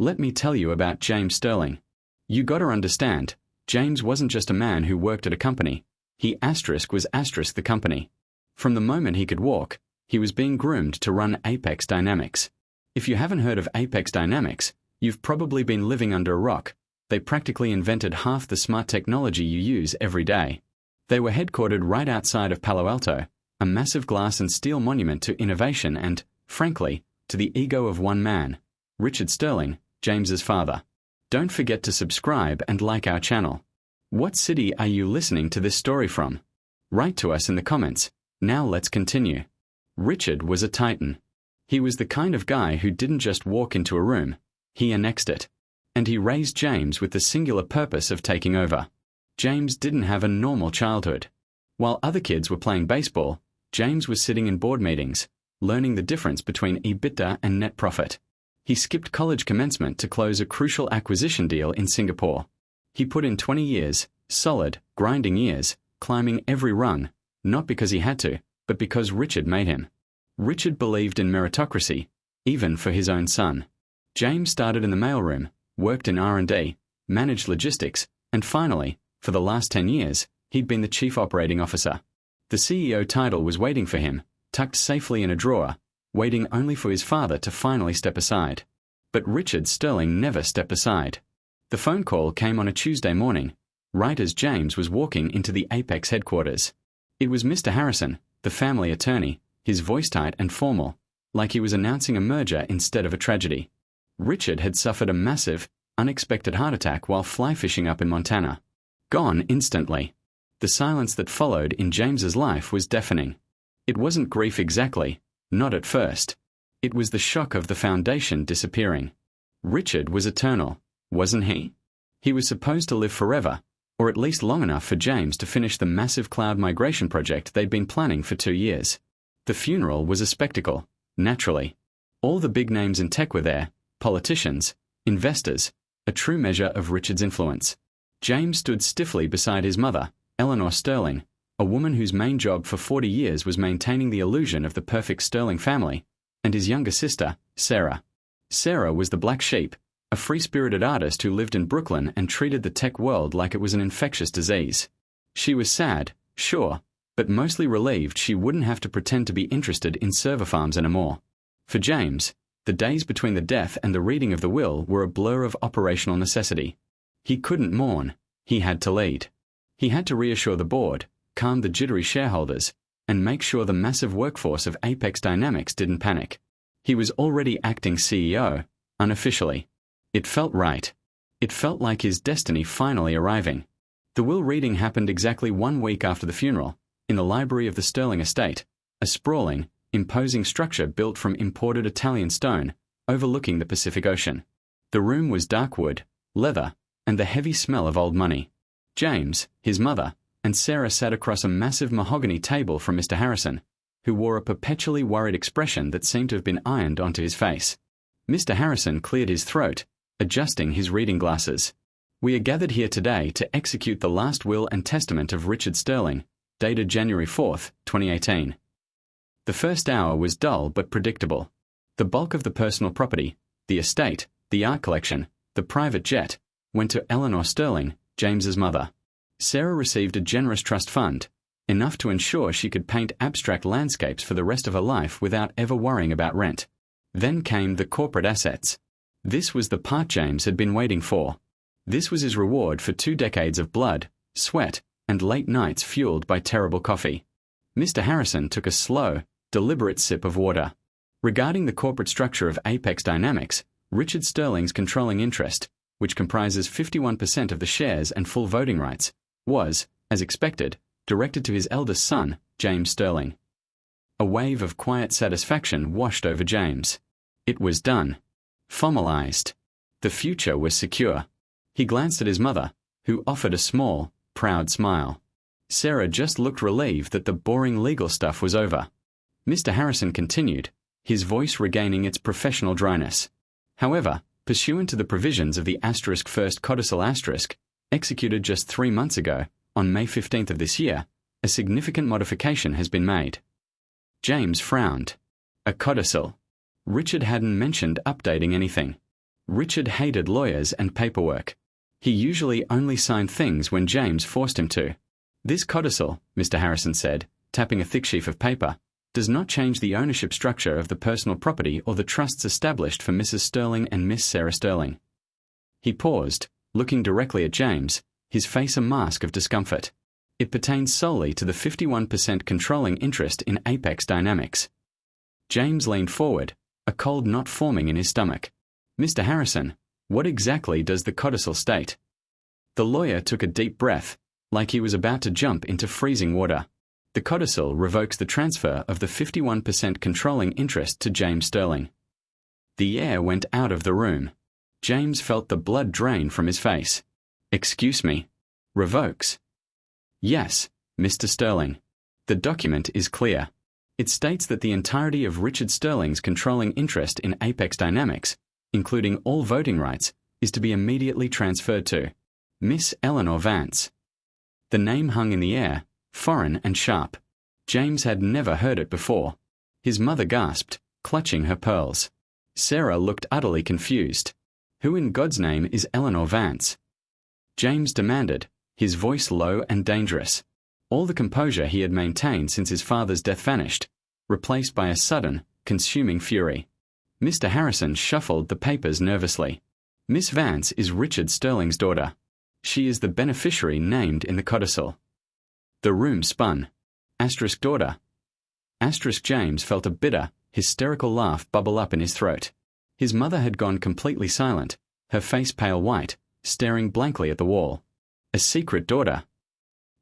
Let me tell you about James Sterling. You gotta understand, James wasn't just a man who worked at a company. He was the company. From the moment he could walk, he was being groomed to run Apex Dynamics. If you haven't heard of Apex Dynamics, you've probably been living under a rock. They practically invented half the smart technology you use every day. They were headquartered right outside of Palo Alto, a massive glass and steel monument to innovation and, frankly, to the ego of one man, Richard Sterling, James's father. Don't forget to subscribe and like our channel. What city are you listening to this story from? Write to us in the comments. Now let's continue. Richard was a titan. He was the kind of guy who didn't just walk into a room, he annexed it. And he raised James with the singular purpose of taking over. James didn't have a normal childhood. While other kids were playing baseball, James was sitting in board meetings, learning the difference between EBITDA and net profit. He skipped college commencement to close a crucial acquisition deal in Singapore. He put in 20 years, solid, grinding years, climbing every rung, not because he had to, but because Richard made him. Richard believed in meritocracy, even for his own son. James started in the mailroom, worked in R&D, managed logistics, and finally, for the last 10 years, he'd been the chief operating officer. The CEO title was waiting for him, tucked safely in a drawer, waiting only for his father to finally step aside. But Richard Sterling never stepped aside. The phone call came on a Tuesday morning, right as James was walking into the Apex headquarters. It was Mr. Harrison, the family attorney, his voice tight and formal, like he was announcing a merger instead of a tragedy. Richard had suffered a massive, unexpected heart attack while fly fishing up in Montana. Gone instantly. The silence that followed in James's life was deafening. It wasn't grief exactly, not at first. It was the shock of the foundation disappearing. Richard was eternal, wasn't he? He was supposed to live forever, or at least long enough for James to finish the massive cloud migration project they'd been planning for 2 years. The funeral was a spectacle, naturally. All the big names in tech were there, politicians, investors, a true measure of Richard's influence. James stood stiffly beside his mother, Eleanor Sterling, a woman whose main job for 40 years was maintaining the illusion of the perfect Sterling family, and his younger sister, Sarah. Sarah was the black sheep, a free-spirited artist who lived in Brooklyn and treated the tech world like it was an infectious disease. She was sad, sure, but mostly relieved she wouldn't have to pretend to be interested in server farms anymore. For James, the days between the death and the reading of the will were a blur of operational necessity. He couldn't mourn, he had to lead. He had to reassure the board, calm the jittery shareholders, and make sure the massive workforce of Apex Dynamics didn't panic. He was already acting CEO, unofficially. It felt right. It felt like his destiny finally arriving. The will reading happened exactly 1 week after the funeral, in the library of the Sterling estate, a sprawling, imposing structure built from imported Italian stone, overlooking the Pacific Ocean. The room was dark wood, leather, and the heavy smell of old money. James, his mother, and Sarah sat across a massive mahogany table from Mr. Harrison, who wore a perpetually worried expression that seemed to have been ironed onto his face. Mr. Harrison cleared his throat, adjusting his reading glasses. We are gathered here today to execute the last will and testament of Richard Sterling, dated January 4, 2018. The first hour was dull but predictable. The bulk of the personal property, the estate, the art collection, the private jet, went to Eleanor Sterling, James's mother. Sarah received a generous trust fund, enough to ensure she could paint abstract landscapes for the rest of her life without ever worrying about rent. Then came the corporate assets. This was the part James had been waiting for. This was his reward for 2 decades of blood, sweat, and late nights fueled by terrible coffee. Mr. Harrison took a slow, deliberate sip of water. Regarding the corporate structure of Apex Dynamics, Richard Sterling's controlling interest, which comprises 51% of the shares and full voting rights, was, as expected, directed to his eldest son, James Sterling. A wave of quiet satisfaction washed over James. It was done. Formalized. The future was secure. He glanced at his mother, who offered a small, proud smile. Sarah just looked relieved that the boring legal stuff was over. Mr. Harrison continued, his voice regaining its professional dryness. However, pursuant to the provisions of the *1 codicil*, executed just 3 months ago, on May 15th of this year, a significant modification has been made. James frowned. A codicil. Richard hadn't mentioned updating anything. Richard hated lawyers and paperwork. He usually only signed things when James forced him to. This codicil, Mr. Harrison said, tapping a thick sheaf of paper, does not change the ownership structure of the personal property or the trusts established for Mrs. Sterling and Miss Sarah Sterling. He paused, looking directly at James, his face a mask of discomfort. It pertains solely to the 51% controlling interest in Apex Dynamics. James leaned forward, a cold knot forming in his stomach. Mr. Harrison, what exactly does the codicil state? The lawyer took a deep breath, like he was about to jump into freezing water. The codicil revokes the transfer of the 51% controlling interest to James Sterling. The air went out of the room. James felt the blood drain from his face. Excuse me. Revokes? Yes, Mr. Sterling. The document is clear. It states that the entirety of Richard Sterling's controlling interest in Apex Dynamics, including all voting rights, is to be immediately transferred to Miss Eleanor Vance. The name hung in the air, foreign and sharp. James had never heard it before. His mother gasped, clutching her pearls. Sarah looked utterly confused. Who in God's name is Eleanor Vance? James demanded, his voice low and dangerous. All the composure he had maintained since his father's death vanished, replaced by a sudden, consuming fury. Mr. Harrison shuffled the papers nervously. Miss Vance is Richard Sterling's daughter. She is the beneficiary named in the codicil. The room spun. Asterisk daughter. Asterisk James felt a bitter, hysterical laugh bubble up in his throat. His mother had gone completely silent, her face pale white, staring blankly at the wall. A secret daughter.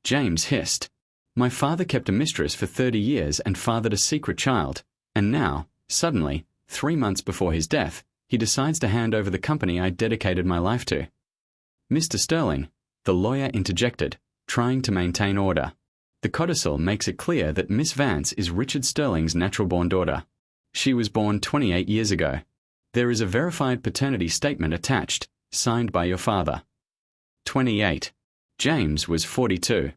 James hissed. My father kept a mistress for 30 years and fathered a secret child, and now, suddenly, 3 months before his death, he decides to hand over the company I dedicated my life to. Mr. Sterling, the lawyer interjected, trying to maintain order. The codicil makes it clear that Miss Vance is Richard Sterling's natural-born daughter. She was born 28 years ago. There is a verified paternity statement attached, signed by your father. 28. James was 42.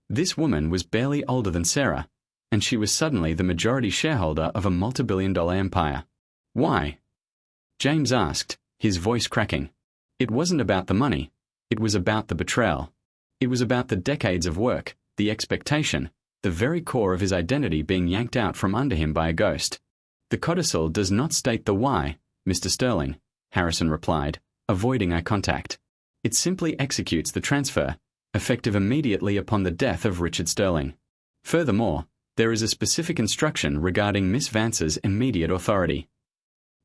This woman was barely older than Sarah, and she was suddenly the majority shareholder of a multi-billion-dollar empire. Why? James asked, his voice cracking. It wasn't about the money. It was about the betrayal. It was about the decades of work, the expectation, the very core of his identity being yanked out from under him by a ghost. The codicil does not state the why, Mr. Sterling, Harrison replied, avoiding eye contact. It simply executes the transfer, effective immediately upon the death of Richard Sterling. Furthermore, there is a specific instruction regarding Miss Vance's immediate authority.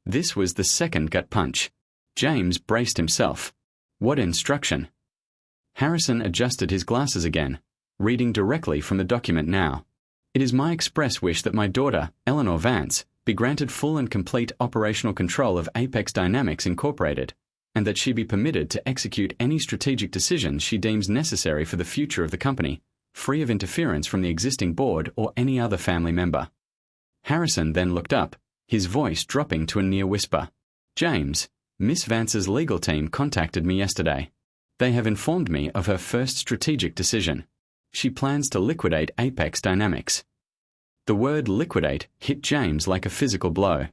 This was the second gut punch. James braced himself. What instruction? Harrison adjusted his glasses again, reading directly from the document now. It is my express wish that my daughter, Eleanor Vance, be granted full and complete operational control of Apex Dynamics Incorporated, and that she be permitted to execute any strategic decisions she deems necessary for the future of the company, free of interference from the existing board or any other family member. Harrison then looked up, his voice dropping to a near whisper. James, Miss Vance's legal team contacted me yesterday. They have informed me of her first strategic decision. She plans to liquidate Apex Dynamics. The word liquidate hit James like a physical blow.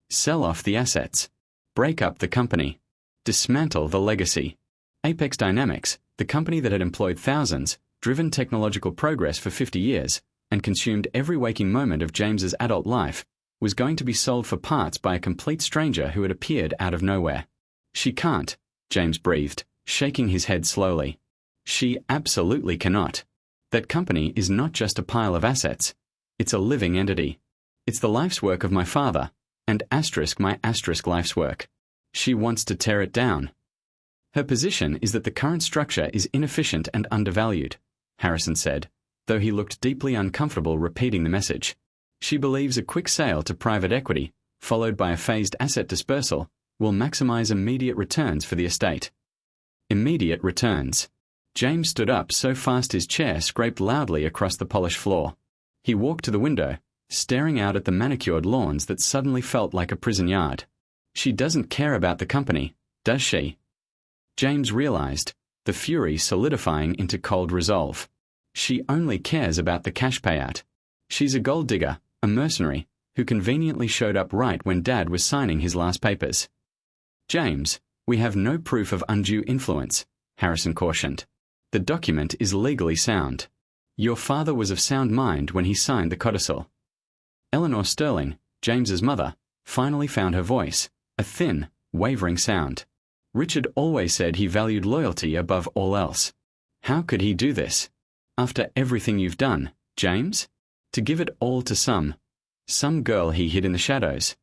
Sell off the assets. Break up the company. Dismantle the legacy. Apex Dynamics, the company that had employed thousands, driven technological progress for 50 years, and consumed every waking moment of James's adult life, was going to be sold for parts by a complete stranger who had appeared out of nowhere. She can't, James breathed, shaking his head slowly. She absolutely cannot. That company is not just a pile of assets. It's a living entity. It's the life's work of my father, and my life's work. She wants to tear it down. Her position is that the current structure is inefficient and undervalued, Harrison said, though he looked deeply uncomfortable repeating the message. She believes a quick sale to private equity, followed by a phased asset dispersal, will maximize immediate returns for the estate. Immediate returns. James stood up so fast his chair scraped loudly across the polished floor. He walked to the window, staring out at the manicured lawns that suddenly felt like a prison yard. She doesn't care about the company, does she? James realized, the fury solidifying into cold resolve. She only cares about the cash payout. She's a gold digger, a mercenary, who conveniently showed up right when Dad was signing his last papers. James, We have no proof of undue influence, Harrison cautioned. The document is legally sound. Your father was of sound mind when he signed the codicil. Eleanor Sterling, James's mother, finally found her voice, a thin, wavering sound. Richard always said he valued loyalty above all else. How could he do this? After everything you've done, James? To give it all to some girl he hid in the shadows.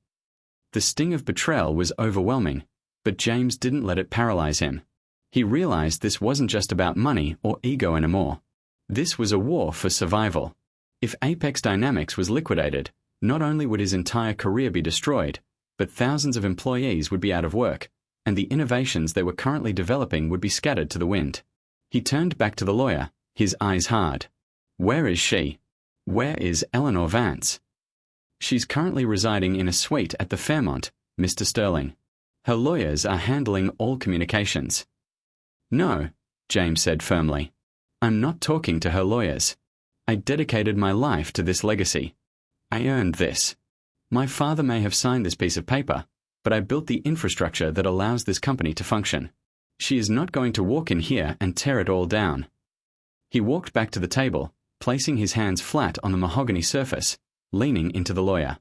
The sting of betrayal was overwhelming, but James didn't let it paralyze him. He realized this wasn't just about money or ego anymore. This was a war for survival. If Apex Dynamics was liquidated, not only would his entire career be destroyed, but thousands of employees would be out of work, and the innovations they were currently developing would be scattered to the wind. He turned back to the lawyer, his eyes hard. Where is she? Where is Eleanor Vance? She's currently residing in a suite at the Fairmont, Mr. Sterling. Her lawyers are handling all communications. No, James said firmly. I'm not talking to her lawyers. I dedicated my life to this legacy. I earned this. My father may have signed this piece of paper, but I built the infrastructure that allows this company to function. She is not going to walk in here and tear it all down. He walked back to the table, placing his hands flat on the mahogany surface, leaning into the lawyer.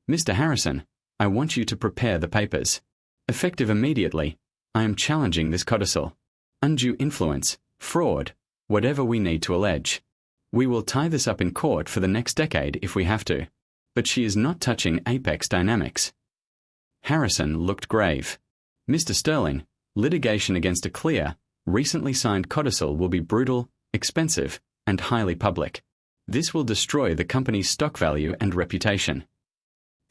Mr. Harrison, I want you to prepare the papers. Effective immediately, I am challenging this codicil. Undue influence, fraud, whatever we need to allege. We will tie this up in court for the next decade if we have to. But she is not touching Apex Dynamics. Harrison looked grave. Mr. Sterling, litigation against a clear, recently signed codicil will be brutal, expensive, and highly public. This will destroy the company's stock value and reputation.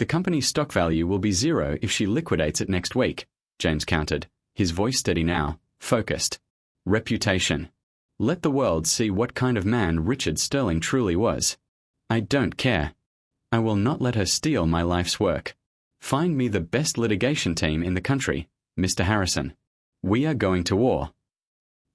The company's stock value will be zero if she liquidates it next week, James countered, his voice steady now, focused. Reputation. Let the world see what kind of man Richard Sterling truly was. I don't care. I will not let her steal my life's work. Find me the best litigation team in the country, Mr. Harrison. We are going to war.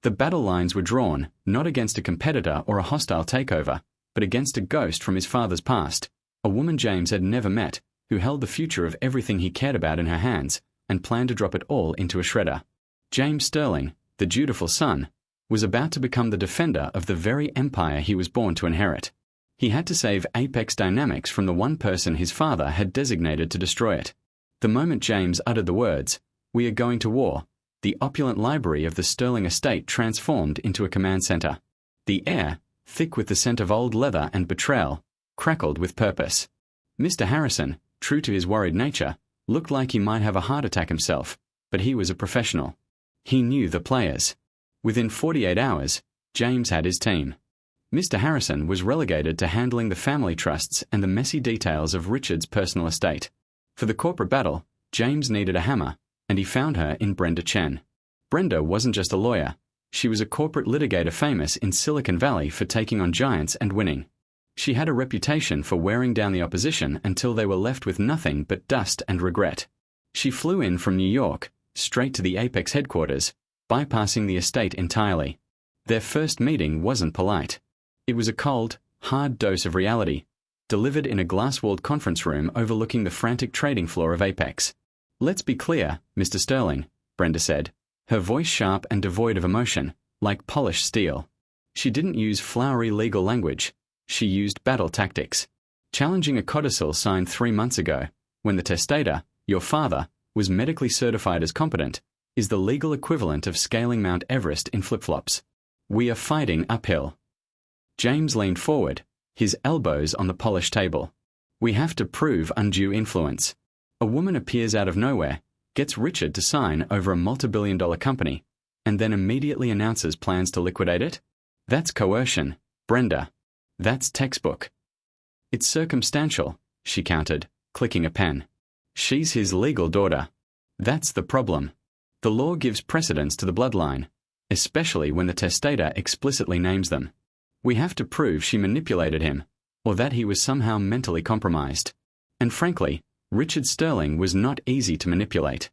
The battle lines were drawn, not against a competitor or a hostile takeover, but against a ghost from his father's past, a woman James had never met, who held the future of everything he cared about in her hands and planned to drop it all into a shredder. James Sterling, the dutiful son, was about to become the defender of the very empire he was born to inherit. He had to save Apex Dynamics from the one person his father had designated to destroy it. The moment James uttered the words, "We are going to war," the opulent library of the Sterling estate transformed into a command center. The air, thick with the scent of old leather and betrayal, crackled with purpose. Mr. Harrison, true to his worried nature, looked like he might have a heart attack himself, but he was a professional. He knew the players. Within 48 hours, James had his team. Mr. Harrison was relegated to handling the family trusts and the messy details of Richard's personal estate. For the corporate battle, James needed a hammer, and he found her in Brenda Chen. Brenda wasn't just a lawyer. She was a corporate litigator famous in Silicon Valley for taking on giants and winning. She had a reputation for wearing down the opposition until they were left with nothing but dust and regret. She flew in from New York, straight to the Apex headquarters, bypassing the estate entirely. Their first meeting wasn't polite. It was a cold, hard dose of reality, delivered in a glass-walled conference room overlooking the frantic trading floor of Apex. "Let's be clear, Mr. Sterling," Brenda said, her voice sharp and devoid of emotion, like polished steel. She didn't use flowery legal language. She used battle tactics. Challenging a codicil signed 3 months ago, when the testator, your father, was medically certified as competent, is the legal equivalent of scaling Mount Everest in flip-flops. We are fighting uphill. James leaned forward, his elbows on the polished table. We have to prove undue influence. A woman appears out of nowhere, gets Richard to sign over a multi-billion-dollar company, and then immediately announces plans to liquidate it? That's coercion, Brenda. That's textbook. It's circumstantial, she countered, clicking a pen. She's his legal daughter. That's the problem. The law gives precedence to the bloodline, especially when the testator explicitly names them. We have to prove she manipulated him, or that he was somehow mentally compromised. And frankly, Richard Sterling was not easy to manipulate.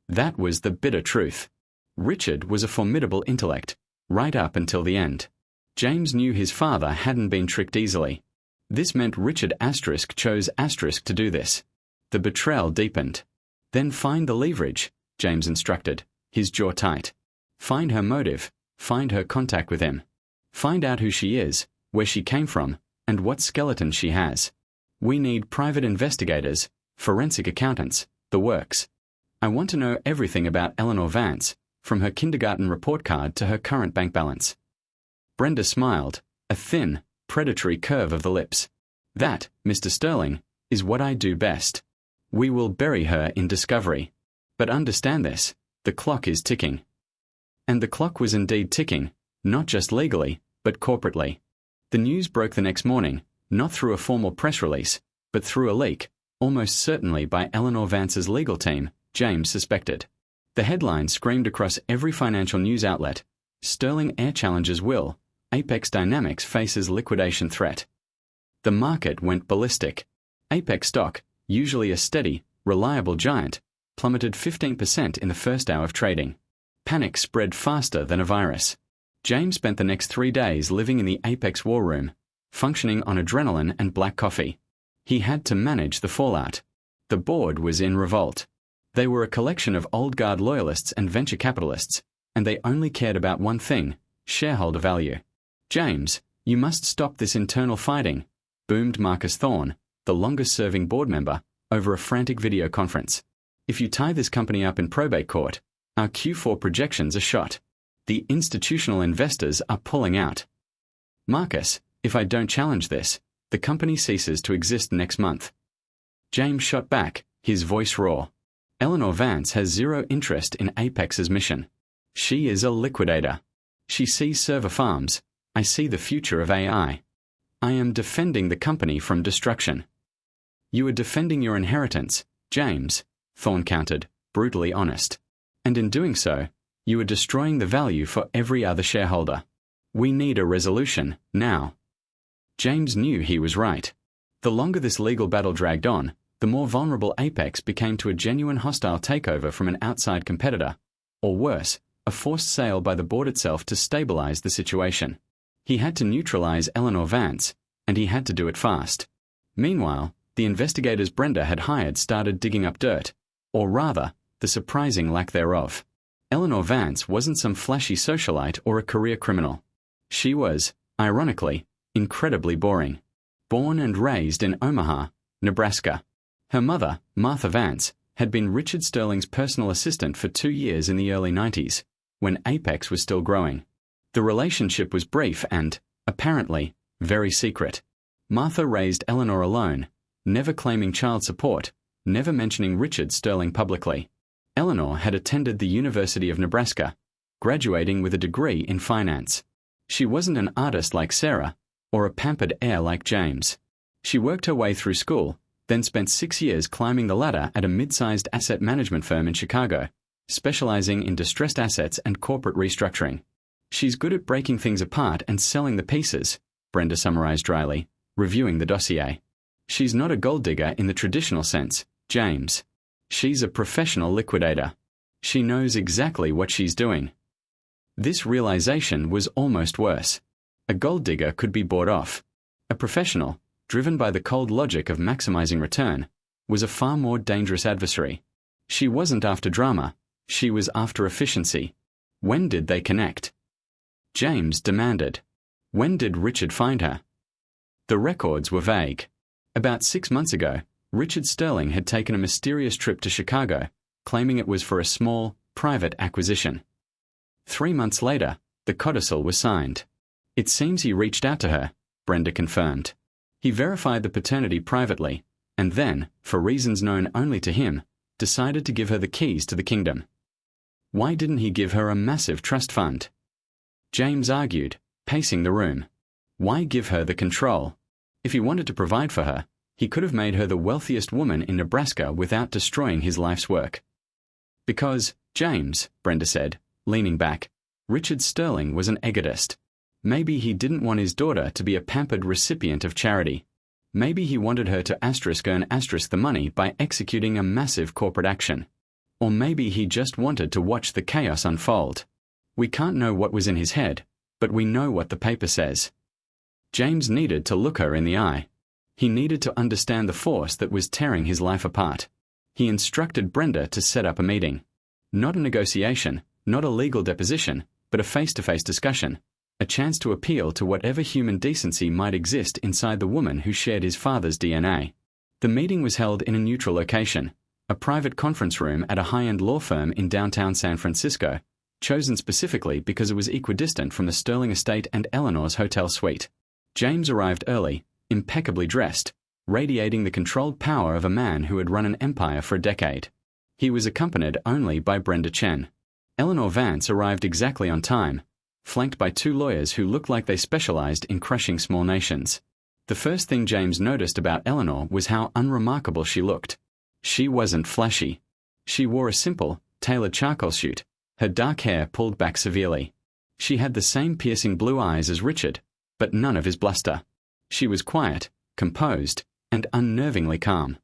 That was the bitter truth. Richard was a formidable intellect, right up until the end. James knew his father hadn't been tricked easily. This meant Richard ** chose * to do this. The betrayal deepened. Then find the leverage, James instructed, his jaw tight. Find her motive, find her contact with him. Find out who she is, where she came from, and what skeleton she has. We need private investigators, forensic accountants, the works. I want to know everything about Eleanor Vance, from her kindergarten report card to her current bank balance. Brenda smiled, a thin, predatory curve of the lips. That, Mr. Sterling, is what I do best. We will bury her in discovery. But understand this, the clock is ticking. And the clock was indeed ticking, not just legally, but corporately. The news broke the next morning, not through a formal press release, but through a leak, almost certainly by Eleanor Vance's legal team, James suspected. The headline screamed across every financial news outlet, Sterling Air challenges will, Apex Dynamics faces liquidation threat. The market went ballistic. Apex stock, usually a steady, reliable giant, plummeted 15% in the first hour of trading. Panic spread faster than a virus. James spent the next 3 days living in the Apex war room, functioning on adrenaline and black coffee. He had to manage the fallout. The board was in revolt. They were a collection of old guard loyalists and venture capitalists, and they only cared about one thing, shareholder value. James, you must stop this internal fighting, boomed Marcus Thorne, the longest-serving board member, over a frantic video conference. If you tie this company up in probate court, our Q4 projections are shot. The institutional investors are pulling out. Marcus, if I don't challenge this, the company ceases to exist next month. James shot back, his voice raw. Eleanor Vance has zero interest in Apex's mission. She is a liquidator. She sees server farms. I see the future of AI. I am defending the company from destruction. You are defending your inheritance, James, Thorne countered, brutally honest. And in doing so, you are destroying the value for every other shareholder. We need a resolution, now. James knew he was right. The longer this legal battle dragged on, the more vulnerable Apex became to a genuine hostile takeover from an outside competitor, or worse, a forced sale by the board itself to stabilize the situation. He had to neutralize Eleanor Vance, and he had to do it fast. Meanwhile, the investigators Brenda had hired started digging up dirt, or rather, the surprising lack thereof. Eleanor Vance wasn't some flashy socialite or a career criminal. She was, ironically, incredibly boring. Born and raised in Omaha, Nebraska. Her mother, Martha Vance, had been Richard Sterling's personal assistant for 2 years in the early 90s, when Apex was still growing. The relationship was brief and, apparently, very secret. Martha raised Eleanor alone, never claiming child support, never mentioning Richard Sterling publicly. Eleanor had attended the University of Nebraska, graduating with a degree in finance. She wasn't an artist like Sarah, or a pampered heir like James. She worked her way through school, then spent 6 years climbing the ladder at a mid-sized asset management firm in Chicago, specializing in distressed assets and corporate restructuring. She's good at breaking things apart and selling the pieces, Brenda summarized dryly, reviewing the dossier. She's not a gold digger in the traditional sense, James. She's a professional liquidator. She knows exactly what she's doing. This realization was almost worse. A gold digger could be bought off. A professional, driven by the cold logic of maximizing return, was a far more dangerous adversary. She wasn't after drama, she was after efficiency. When did they connect? James demanded. When did Richard find her? The records were vague. About 6 months ago, Richard Sterling had taken a mysterious trip to Chicago, claiming it was for a small, private acquisition. 3 months later, the codicil was signed. It seems he reached out to her, Brenda confirmed. He verified the paternity privately, and then, for reasons known only to him, decided to give her the keys to the kingdom. Why didn't he give her a massive trust fund? James argued, pacing the room. Why give her the control? If he wanted to provide for her, he could have made her the wealthiest woman in Nebraska without destroying his life's work. Because, James, Brenda said, leaning back, Richard Sterling was an egotist. Maybe he didn't want his daughter to be a pampered recipient of charity. Maybe he wanted her to earn the money by executing a massive corporate action. Or maybe he just wanted to watch the chaos unfold. We can't know what was in his head, but we know what the paper says. James needed to look her in the eye. He needed to understand the force that was tearing his life apart. He instructed Brenda to set up a meeting. Not a negotiation, not a legal deposition, but a face-to-face discussion. A chance to appeal to whatever human decency might exist inside the woman who shared his father's DNA. The meeting was held in a neutral location, a private conference room at a high-end law firm in downtown San Francisco, chosen specifically because it was equidistant from the Sterling estate and Eleanor's hotel suite. James arrived early, impeccably dressed, radiating the controlled power of a man who had run an empire for a decade. He was accompanied only by Brenda Chen. Eleanor Vance arrived exactly on time, flanked by two lawyers who looked like they specialized in crushing small nations. The first thing James noticed about Eleanor was how unremarkable she looked. She wasn't flashy. She wore a simple, tailored charcoal suit, her dark hair pulled back severely. She had the same piercing blue eyes as Richard, but none of his bluster. She was quiet, composed, and unnervingly calm.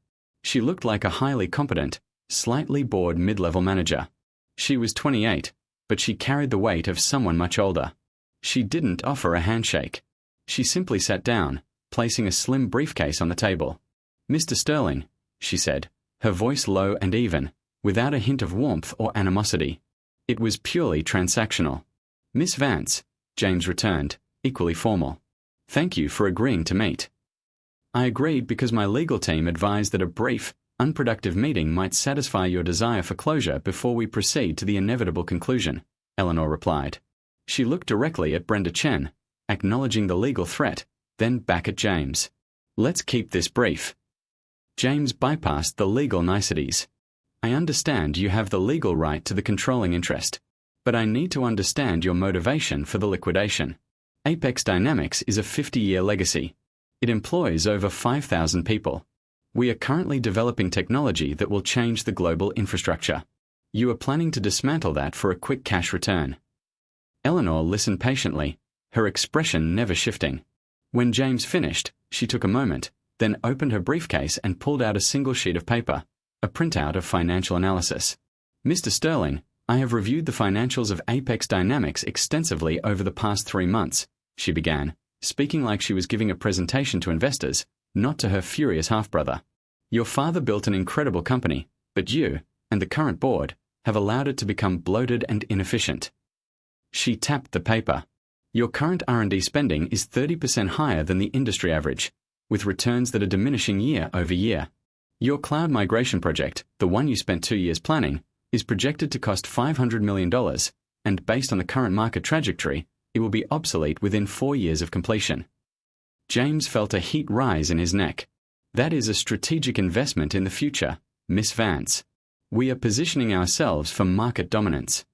She looked like a highly competent, slightly bored mid-level manager. She was 28, but she carried the weight of someone much older. She didn't offer a handshake. She simply sat down, placing a slim briefcase on the table. "Mr. Sterling," she said, her voice low and even, without a hint of warmth or animosity. It was purely transactional. "Miss Vance," James returned, equally formal. "Thank you for agreeing to meet." "I agreed because my legal team advised that a brief, unproductive meeting might satisfy your desire for closure before we proceed to the inevitable conclusion," Eleanor replied. She looked directly at Brenda Chen, acknowledging the legal threat, then back at James. "Let's keep this brief." James bypassed the legal niceties. "I understand you have the legal right to the controlling interest, but I need to understand your motivation for the liquidation. Apex Dynamics is a 50-year legacy. It employs over 5,000 people. We are currently developing technology that will change the global infrastructure. You are planning to dismantle that for a quick cash return." Eleanor listened patiently, her expression never shifting. When James finished, she took a moment, then opened her briefcase and pulled out a single sheet of paper, a printout of financial analysis. "Mr. Sterling, I have reviewed the financials of Apex Dynamics extensively over the past 3 months," she began, speaking like she was giving a presentation to investors, not to her furious half-brother. "Your father built an incredible company, but you, and the current board, have allowed it to become bloated and inefficient." She tapped the paper. "Your current R&D spending is 30% higher than the industry average, with returns that are diminishing year over year. Your cloud migration project, the one you spent 2 years planning, is projected to cost $500 million, and based on the current market trajectory, it will be obsolete within 4 years of completion." James felt a heat rise in his neck. "That is a strategic investment in the future, Miss Vance. We are positioning ourselves for market dominance."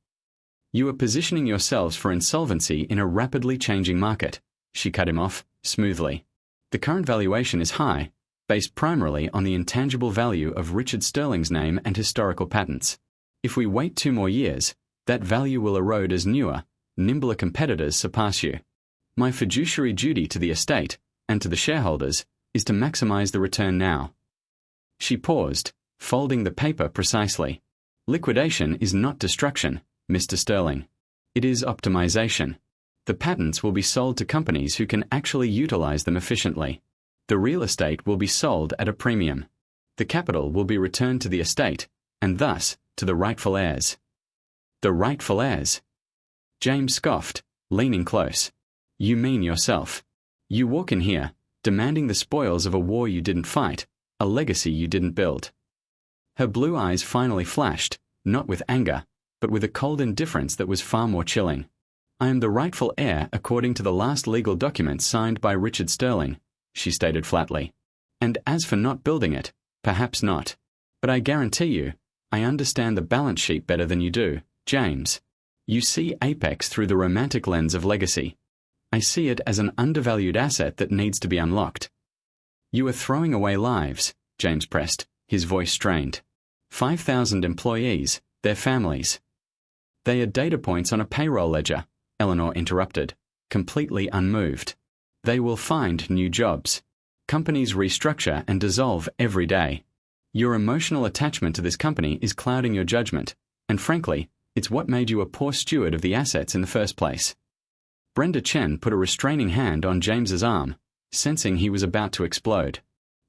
"You are positioning yourselves for insolvency in a rapidly changing market," she cut him off, smoothly. "The current valuation is high, based primarily on the intangible value of Richard Sterling's name and historical patents. If we wait 2 more years, that value will erode as newer, nimbler competitors surpass you. My fiduciary duty to the estate, and to the shareholders, is to maximize the return now." She paused, folding the paper precisely. "Liquidation is not destruction, Mr. Sterling. It is optimization. The patents will be sold to companies who can actually utilize them efficiently. The real estate will be sold at a premium. The capital will be returned to the estate, and thus to the rightful heirs." "The rightful heirs?" James scoffed, leaning close. "You mean yourself. You walk in here, demanding the spoils of a war you didn't fight, a legacy you didn't build." Her blue eyes finally flashed, not with anger, but with a cold indifference that was far more chilling. "I am the rightful heir according to the last legal document signed by Richard Sterling," she stated flatly. "And as for not building it, perhaps not. But I guarantee you, I understand the balance sheet better than you do, James. You see Apex through the romantic lens of legacy. I see it as an undervalued asset that needs to be unlocked." "You are throwing away lives," James pressed, his voice strained. 5,000 employees, their families. "They are data points on a payroll ledger," Eleanor interrupted, completely unmoved. "They will find new jobs. Companies restructure and dissolve every day. Your emotional attachment to this company is clouding your judgment, and frankly, it's what made you a poor steward of the assets in the first place." Brenda Chen put a restraining hand on James's arm, sensing he was about to explode.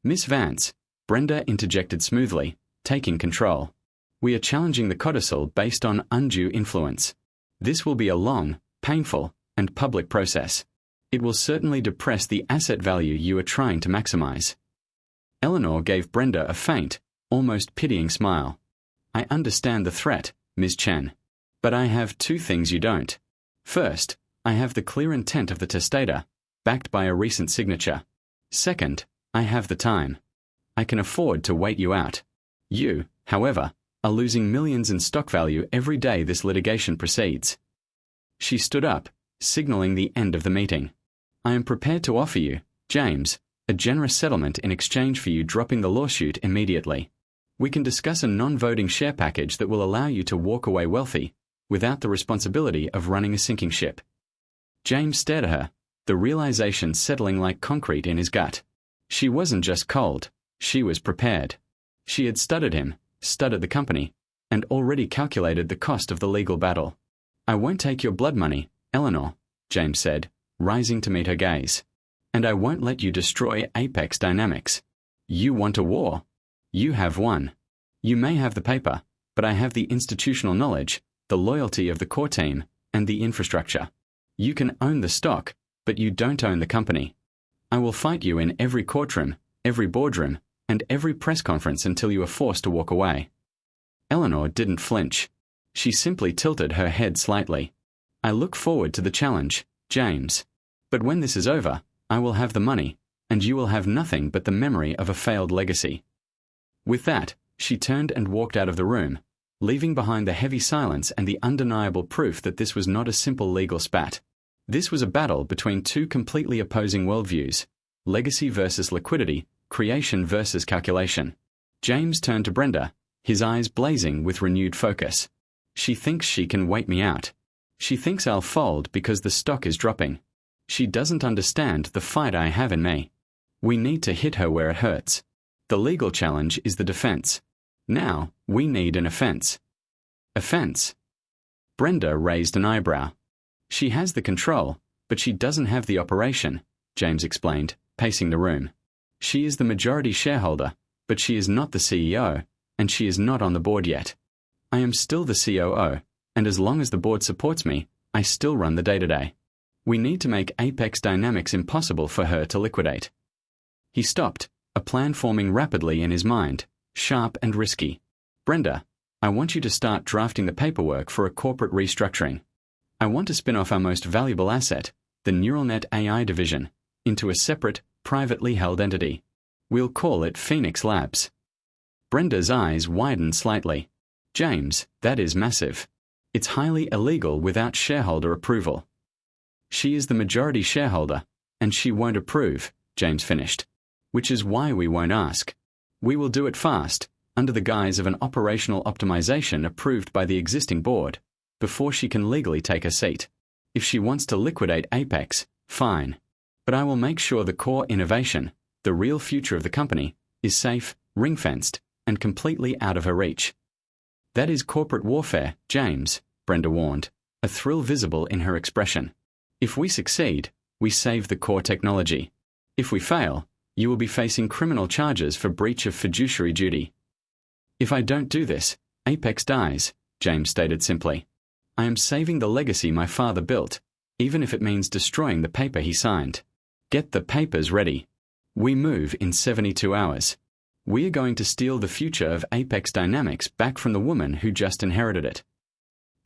"Miss Vance," Brenda interjected smoothly, taking control. We are challenging the codicil based on undue influence. This will be a long, painful, and public process. It will certainly depress the asset value you are trying to maximize. Eleanor gave Brenda a faint, almost pitying smile. I understand the threat, Ms. Chen. But I have two things you don't. First, I have the clear intent of the testator, backed by a recent signature. Second, I have the time. I can afford to wait you out. You, however, are losing millions in stock value every day this litigation proceeds. She stood up, signaling the end of the meeting. I am prepared to offer you, James, a generous settlement in exchange for you dropping the lawsuit immediately. We can discuss a non-voting share package that will allow you to walk away wealthy, without the responsibility of running a sinking ship. James stared at her, the realization settling like concrete in his gut. She wasn't just cold, she was prepared. She had studied him, studied the company, and already calculated the cost of the legal battle. I won't take your blood money, Eleanor, James said, rising to meet her gaze. And I won't let you destroy Apex Dynamics. You want a war. You have one. You may have the paper, but I have the institutional knowledge, the loyalty of the core team, and the infrastructure. You can own the stock, but you don't own the company. I will fight you in every courtroom, every boardroom, and every press conference until you are forced to walk away. Eleanor didn't flinch. She simply tilted her head slightly. I look forward to the challenge, James. But when this is over, I will have the money, and you will have nothing but the memory of a failed legacy. With that, she turned and walked out of the room, leaving behind the heavy silence and the undeniable proof that this was not a simple legal spat. This was a battle between two completely opposing worldviews: legacy versus liquidity, creation versus calculation. James turned to Brenda, his eyes blazing with renewed focus. She thinks she can wait me out. She thinks I'll fold because the stock is dropping. She doesn't understand the fight I have in me. We need to hit her where it hurts. The legal challenge is the defense. Now, we need an offense. Offense? Brenda raised an eyebrow. She has the control, but she doesn't have the operation, James explained, pacing the room. She is the majority shareholder, but she is not the CEO, and she is not on the board yet. I am still the COO, and as long as the board supports me, I still run the day-to-day. We need to make Apex Dynamics impossible for her to liquidate. He stopped, a plan forming rapidly in his mind, sharp and risky. Brenda, I want you to start drafting the paperwork for a corporate restructuring. I want to spin off our most valuable asset, the neural net AI division, into a separate, privately held entity. We'll call it Phoenix Labs. Brenda's eyes widened slightly. James, that is massive. It's highly illegal without shareholder approval. She is the majority shareholder, and she won't approve, James finished. Which is why we won't ask. We will do it fast, under the guise of an operational optimization approved by the existing board, before she can legally take a seat. If she wants to liquidate Apex, fine. But I will make sure the core innovation, the real future of the company, is safe, ring-fenced, and completely out of her reach. That is corporate warfare, James, Brenda warned, a thrill visible in her expression. If we succeed, we save the core technology. If we fail, you will be facing criminal charges for breach of fiduciary duty. If I don't do this, Apex dies, James stated simply. I am saving the legacy my father built, even if it means destroying the paper he signed. Get the papers ready. We move in 72 hours. We are going to steal the future of Apex Dynamics back from the woman who just inherited it.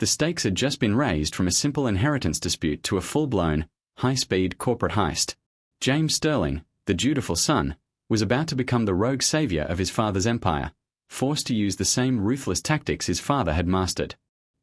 The stakes had just been raised from a simple inheritance dispute to a full-blown, high-speed corporate heist. James Sterling, the dutiful son, was about to become the rogue savior of his father's empire, forced to use the same ruthless tactics his father had mastered.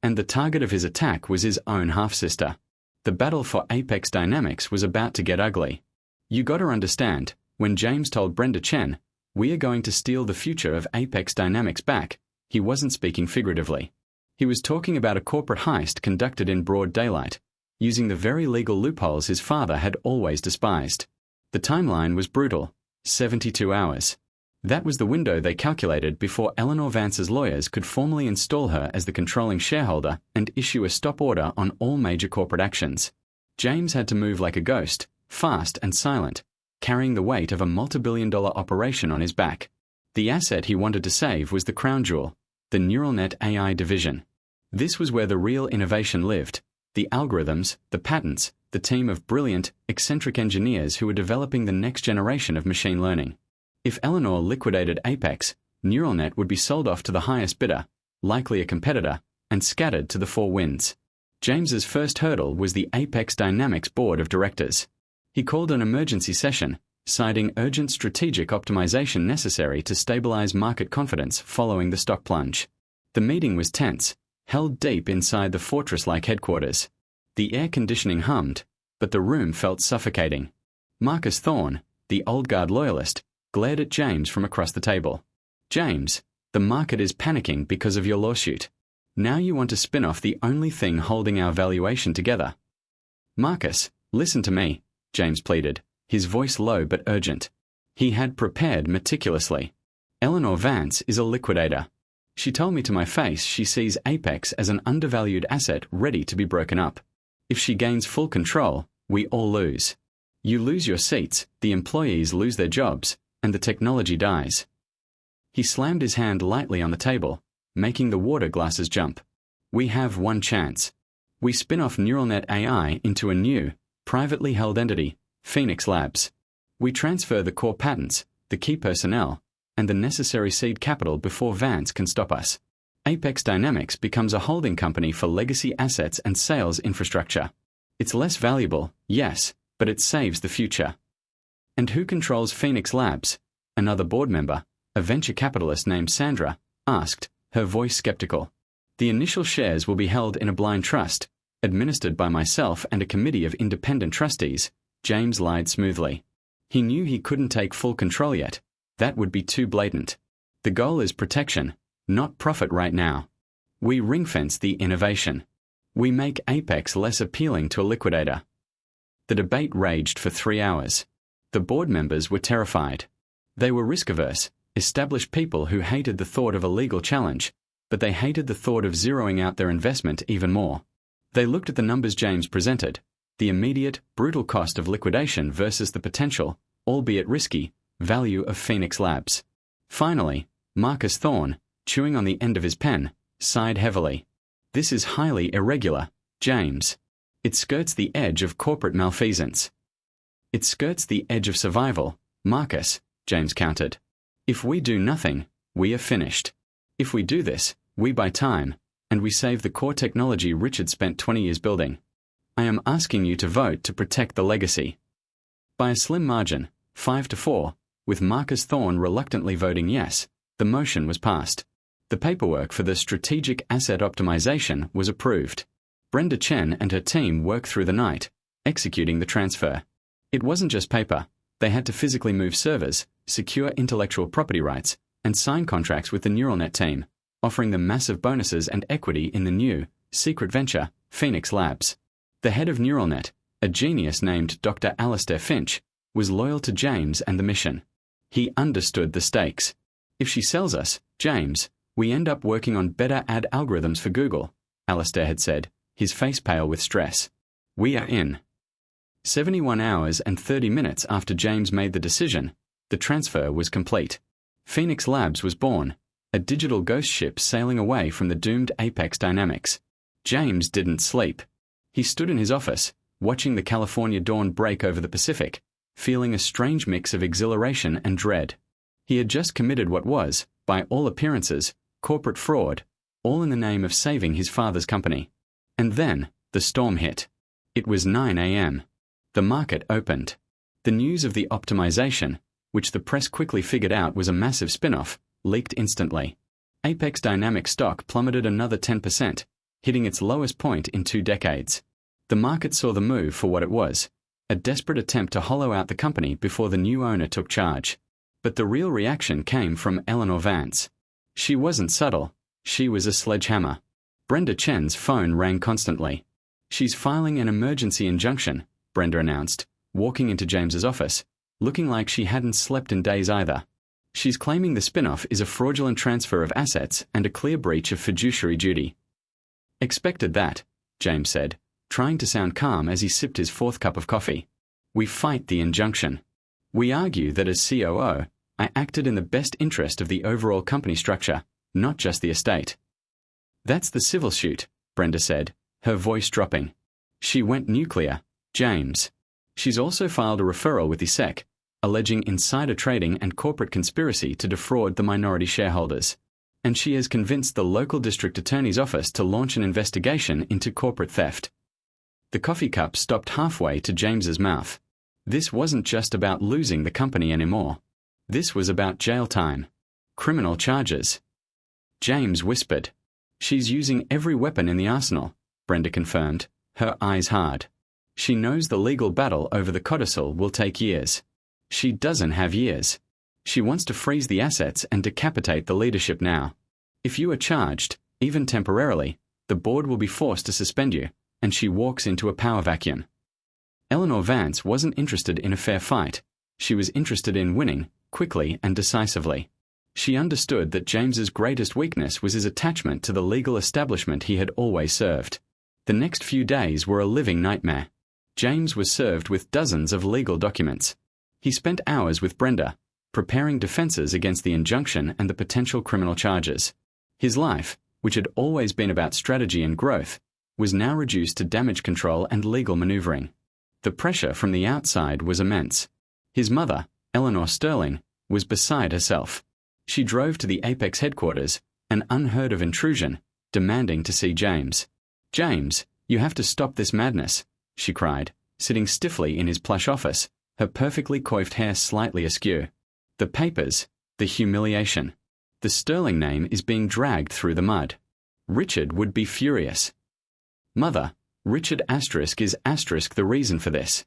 And the target of his attack was his own half-sister. The battle for Apex Dynamics was about to get ugly. You gotta understand, when James told Brenda Chen, "We are going to steal the future of Apex Dynamics back," he wasn't speaking figuratively. He was talking about a corporate heist conducted in broad daylight, using the very legal loopholes his father had always despised. The timeline was brutal, 72 hours. That was the window they calculated before Eleanor Vance's lawyers could formally install her as the controlling shareholder and issue a stop order on all major corporate actions. James had to move like a ghost, fast and silent, carrying the weight of a multi-billion-dollar operation on his back. The asset he wanted to save was the crown jewel, the neural net AI division. This was where the real innovation lived: the algorithms, the patents, the team of brilliant, eccentric engineers who were developing the next generation of machine learning. If Eleanor liquidated Apex, NeuralNet would be sold off to the highest bidder, likely a competitor, and scattered to the four winds. James's first hurdle was the Apex Dynamics board of directors. He called an emergency session, citing urgent strategic optimization necessary to stabilize market confidence following the stock plunge. The meeting was tense, held deep inside the fortress-like headquarters. The air conditioning hummed, but the room felt suffocating. Marcus Thorne, the old guard loyalist, glared at James from across the table. "James, the market is panicking because of your lawsuit. Now you want to spin off the only thing holding our valuation together." "Marcus, listen to me," James pleaded, his voice low but urgent. He had prepared meticulously. "Eleanor Vance is a liquidator. She told me to my face she sees Apex as an undervalued asset ready to be broken up. If she gains full control, we all lose. You lose your seats, the employees lose their jobs, and the technology dies." He slammed his hand lightly on the table, making the water glasses jump. "We have one chance. We spin off NeuralNet AI into a new, privately held entity, Phoenix Labs. We transfer the core patents, the key personnel, and the necessary seed capital before Vance can stop us. Apex Dynamics becomes a holding company for legacy assets and sales infrastructure. It's less valuable, yes, but it saves the future." "And who controls Phoenix Labs?" another board member, a venture capitalist named Sandra, asked, her voice skeptical. "The initial shares will be held in a blind trust, administered by myself and a committee of independent trustees," James lied smoothly. He knew he couldn't take full control yet. That would be too blatant. "The goal is protection, not profit right now. We ring-fence the innovation. We make Apex less appealing to a liquidator." The debate raged for 3 hours. The board members were terrified. They were risk-averse, established people who hated the thought of a legal challenge, but they hated the thought of zeroing out their investment even more. They looked at the numbers James presented, the immediate, brutal cost of liquidation versus the potential, albeit risky, value of Phoenix Labs. Finally, Marcus Thorne, chewing on the end of his pen, sighed heavily. "This is highly irregular, James. It skirts the edge of corporate malfeasance." "It skirts the edge of survival, Marcus," James countered. "If we do nothing, we are finished. If we do this, we buy time, and we save the core technology Richard spent 20 years building. I am asking you to vote to protect the legacy." By a slim margin, 5-4, with Marcus Thorne reluctantly voting yes, the motion was passed. The paperwork for the strategic asset optimization was approved. Brenda Chen and her team worked through the night, executing the transfer. It wasn't just paper. They had to physically move servers, secure intellectual property rights, and sign contracts with the NeuralNet team, offering them massive bonuses and equity in the new, secret venture, Phoenix Labs. The head of NeuralNet, a genius named Dr. Alistair Finch, was loyal to James and the mission. He understood the stakes. "If she sells us, James, we end up working on better ad algorithms for Google," Alistair had said, his face pale with stress. "We are in." 71 hours and 30 minutes after James made the decision, the transfer was complete. Phoenix Labs was born, a digital ghost ship sailing away from the doomed Apex Dynamics. James didn't sleep. He stood in his office, watching the California dawn break over the Pacific, feeling a strange mix of exhilaration and dread. He had just committed what was, by all appearances, corporate fraud, all in the name of saving his father's company. And then, the storm hit. It was 9 a.m. The market opened. The news of the optimization, which the press quickly figured out was a massive spin-off, leaked instantly. Apex Dynamics stock plummeted another 10%, hitting its lowest point in 2 decades. The market saw the move for what it was, a desperate attempt to hollow out the company before the new owner took charge. But the real reaction came from Eleanor Vance. She wasn't subtle. She was a sledgehammer. Brenda Chen's phone rang constantly. "She's filing an emergency injunction," Brenda announced, walking into James's office, looking like she hadn't slept in days either. "She's claiming the spin-off is a fraudulent transfer of assets and a clear breach of fiduciary duty." "Expected that," James said, trying to sound calm as he sipped his 4th cup of coffee. "We fight the injunction. We argue that as COO, I acted in the best interest of the overall company structure, not just the estate. That's the civil suit, Brenda said, her voice dropping. She went nuclear, James. She's also filed a referral with the SEC, alleging insider trading and corporate conspiracy to defraud the minority shareholders. And she has convinced the local district attorney's office to launch an investigation into corporate theft. The coffee cup stopped halfway to James's mouth. This wasn't just about losing the company anymore. This was about jail time. Criminal charges. James whispered. She's using every weapon in the arsenal, Brenda confirmed, her eyes hard. She knows the legal battle over the codicil will take years. She doesn't have years. She wants to freeze the assets and decapitate the leadership now. If you are charged, even temporarily, the board will be forced to suspend you, and she walks into a power vacuum. Eleanor Vance wasn't interested in a fair fight. She was interested in winning, quickly and decisively. She understood that James's greatest weakness was his attachment to the legal establishment he had always served. The next few days were a living nightmare. James was served with dozens of legal documents. He spent hours with Brenda, preparing defenses against the injunction and the potential criminal charges. His life, which had always been about strategy and growth, was now reduced to damage control and legal maneuvering. The pressure from the outside was immense. His mother, Eleanor Sterling, was beside herself. She drove to the Apex headquarters, an unheard-of intrusion, demanding to see James. "James, you have to stop this madness," she cried, sitting stiffly in his plush office, her perfectly coiffed hair slightly askew. "The papers, the humiliation. The Sterling name is being dragged through the mud. Richard would be furious." "Mother, Richard is the reason for this."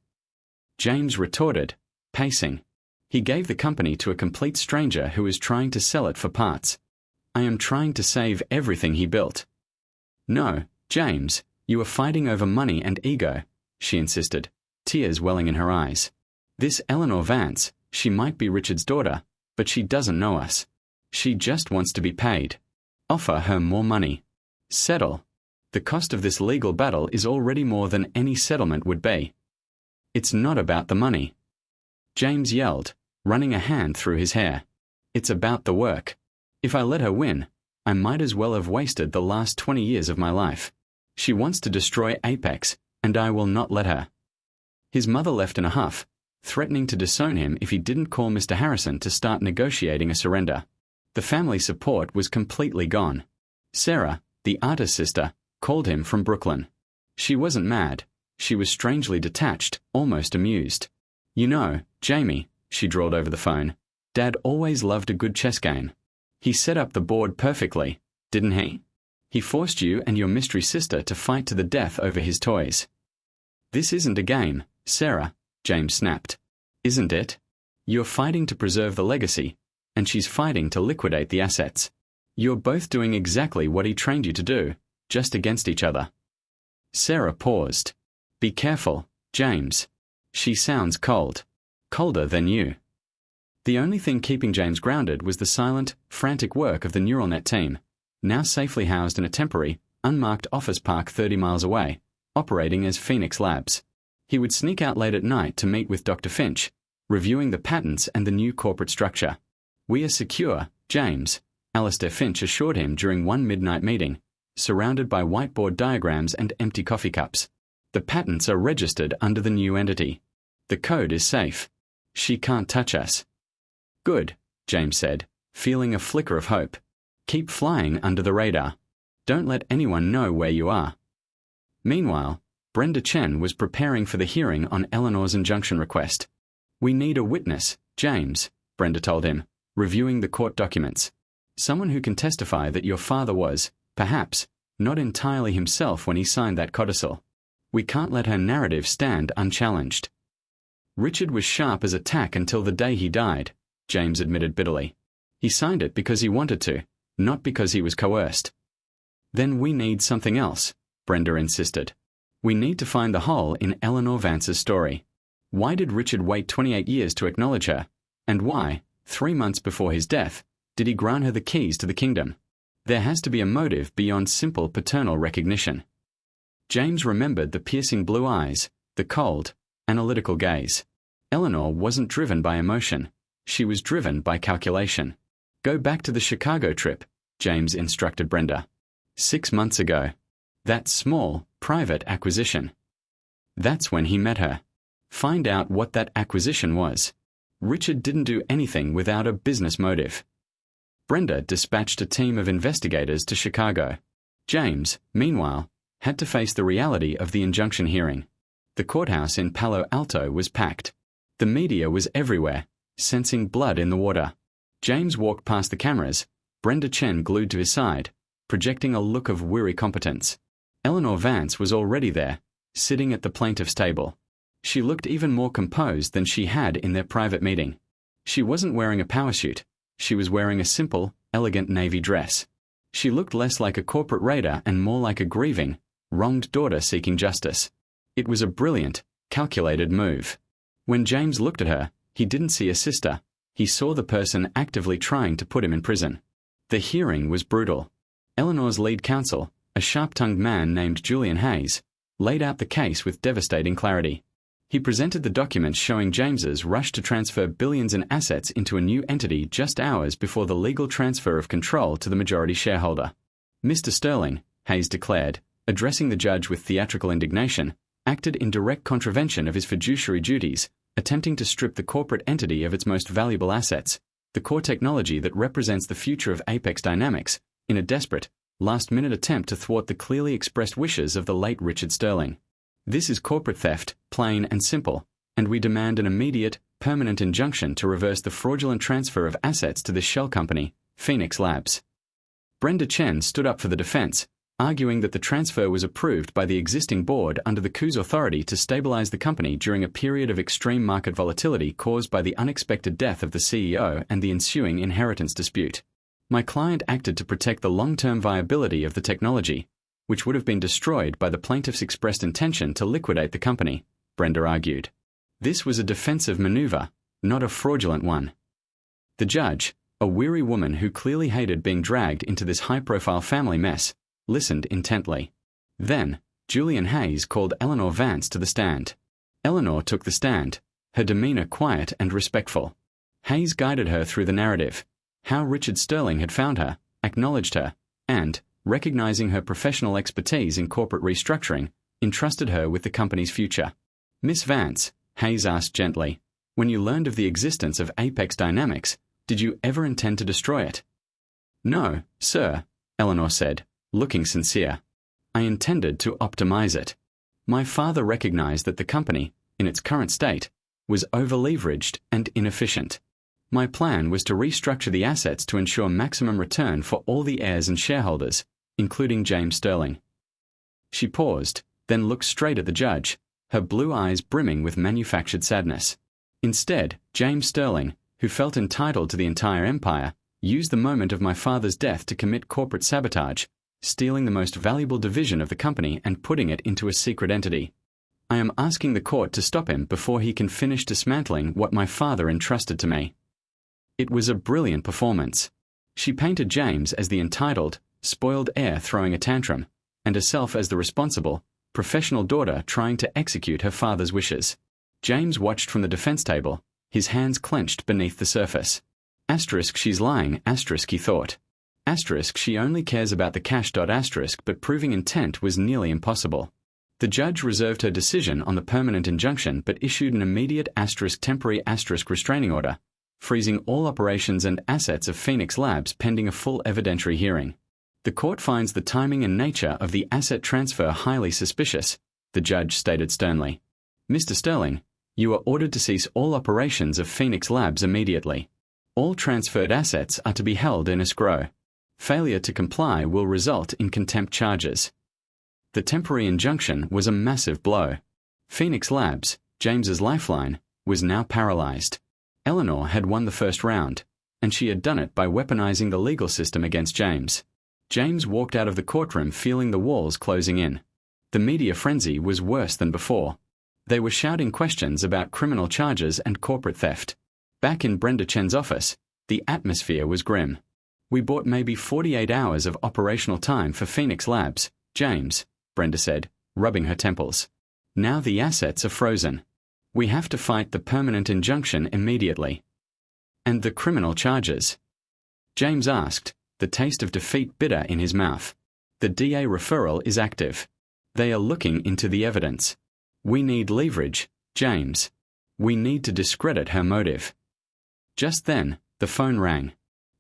James retorted, pacing. He gave the company to a complete stranger who was trying to sell it for parts. "I am trying to save everything he built." "No, James, you are fighting over money and ego," she insisted, tears welling in her eyes. "This Eleanor Vance, she might be Richard's daughter, but she doesn't know us. She just wants to be paid. Offer her more money. Settle. The cost of this legal battle is already more than any settlement would be. It's not about the money." James yelled, running a hand through his hair. "It's about the work. If I let her win, I might as well have wasted the last 20 years of my life. She wants to destroy Apex, and I will not let her." His mother left in a huff, threatening to disown him if he didn't call Mr. Harrison to start negotiating a surrender. The family support was completely gone. Sarah, the artist's sister, called him from Brooklyn. She wasn't mad. She was strangely detached, almost amused. "You know, Jamie," she drawled over the phone, "Dad always loved a good chess game. He set up the board perfectly, didn't he? He forced you and your mystery sister to fight to the death over his toys." "This isn't a game, Sarah," James snapped. "Isn't it? You're fighting to preserve the legacy, and she's fighting to liquidate the assets. You're both doing exactly what he trained you to do, just against each other." Sarah paused. "Be careful, James. She sounds cold. Colder than you." The only thing keeping James grounded was the silent, frantic work of the neural net team, now safely housed in a temporary, unmarked office park 30 miles away, operating as Phoenix Labs. He would sneak out late at night to meet with Dr. Finch, reviewing the patents and the new corporate structure. "We are secure, James," Alistair Finch assured him during one midnight meeting, surrounded by whiteboard diagrams and empty coffee cups. "The patents are registered under the new entity. The code is safe. She can't touch us." "Good," James said, feeling a flicker of hope. "Keep flying under the radar. Don't let anyone know where you are." Meanwhile, Brenda Chen was preparing for the hearing on Eleanor's injunction request. "We need a witness, James," Brenda told him, reviewing the court documents. "Someone who can testify that your father was, perhaps, not entirely himself when he signed that codicil. We can't let her narrative stand unchallenged." "Richard was sharp as a tack until the day he died," James admitted bitterly. "He signed it because he wanted to, not because he was coerced." "Then we need something else," Brenda insisted. "We need to find the hole in Eleanor Vance's story. Why did Richard wait 28 years to acknowledge her? And why, 3 months before his death, did he grant her the keys to the kingdom? There has to be a motive beyond simple paternal recognition." James remembered the piercing blue eyes, the cold, analytical gaze. Eleanor wasn't driven by emotion. She was driven by calculation. "Go back to the Chicago trip," James instructed Brenda. 6 months ago. That small, private acquisition. That's when he met her. Find out what that acquisition was. Richard didn't do anything without a business motive. Brenda dispatched a team of investigators to Chicago. James, meanwhile, had to face the reality of the injunction hearing. The courthouse in Palo Alto was packed. The media was everywhere, sensing blood in the water. James walked past the cameras, Brenda Chen glued to his side, projecting a look of weary competence. Eleanor Vance was already there, sitting at the plaintiff's table. She looked even more composed than she had in their private meeting. She wasn't wearing a power suit. She was wearing a simple, elegant navy dress. She looked less like a corporate raider and more like a grieving, wronged daughter seeking justice. It was a brilliant, calculated move. When James looked at her, he didn't see a sister. He saw the person actively trying to put him in prison. The hearing was brutal. Eleanor's lead counsel, a sharp-tongued man named Julian Hayes, laid out the case with devastating clarity. He presented the documents showing James's rush to transfer billions in assets into a new entity just hours before the legal transfer of control to the majority shareholder. Mr. Sterling, Hayes declared, addressing the judge with theatrical indignation, acted in direct contravention of his fiduciary duties, attempting to strip the corporate entity of its most valuable assets, the core technology that represents the future of Apex Dynamics, in a desperate, last-minute attempt to thwart the clearly expressed wishes of the late Richard Sterling. This is corporate theft, plain and simple, and we demand an immediate, permanent injunction to reverse the fraudulent transfer of assets to this shell company, Phoenix Labs. Brenda Chen stood up for the defense, arguing that the transfer was approved by the existing board under the coup's authority to stabilize the company during a period of extreme market volatility caused by the unexpected death of the CEO and the ensuing inheritance dispute. My client acted to protect the long-term viability of the technology, which would have been destroyed by the plaintiff's expressed intention to liquidate the company, Brenda argued. This was a defensive maneuver, not a fraudulent one. The judge, a weary woman who clearly hated being dragged into this high-profile family mess, listened intently. Then, Julian Hayes called Eleanor Vance to the stand. Eleanor took the stand, her demeanor quiet and respectful. Hayes guided her through the narrative, how Richard Sterling had found her, acknowledged her, and, recognizing her professional expertise in corporate restructuring, entrusted her with the company's future. Miss Vance, Hayes asked gently, when you learned of the existence of Apex Dynamics, did you ever intend to destroy it? No, sir, Eleanor said, looking sincere. I intended to optimize it. My father recognized that the company, in its current state, was over-leveraged and inefficient. My plan was to restructure the assets to ensure maximum return for all the heirs and shareholders, including James Sterling. She paused, then looked straight at the judge, her blue eyes brimming with manufactured sadness. Instead, James Sterling, who felt entitled to the entire empire, used the moment of my father's death to commit corporate sabotage, stealing the most valuable division of the company and putting it into a secret entity. I am asking the court to stop him before he can finish dismantling what my father entrusted to me. It was a brilliant performance. She painted James as the entitled, spoiled heir throwing a tantrum, and herself as the responsible, professional daughter trying to execute her father's wishes. James watched from the defense table, his hands clenched beneath the surface. Asterisk, she's lying, asterisk, he thought. Asterisk, she only cares about the cash. Asterisk, but proving intent was nearly impossible. The judge reserved her decision on the permanent injunction but issued an immediate asterisk temporary asterisk restraining order, freezing all operations and assets of Phoenix Labs pending a full evidentiary hearing. The court finds the timing and nature of the asset transfer highly suspicious, the judge stated sternly. Mr. Sterling, you are ordered to cease all operations of Phoenix Labs immediately. All transferred assets are to be held in escrow. Failure to comply will result in contempt charges. The temporary injunction was a massive blow. Phoenix Labs, James's lifeline, was now paralyzed. Eleanor had won the first round, and she had done it by weaponizing the legal system against James. James walked out of the courtroom feeling the walls closing in. The media frenzy was worse than before. They were shouting questions about criminal charges and corporate theft. Back in Brenda Chen's office, the atmosphere was grim. We bought maybe 48 hours of operational time for Phoenix Labs, James, Brenda said, rubbing her temples. Now the assets are frozen. We have to fight the permanent injunction immediately. And the criminal charges? James asked, the taste of defeat bitter in his mouth. The DA referral is active. They are looking into the evidence. We need leverage, James. We need to discredit her motive. Just then, the phone rang.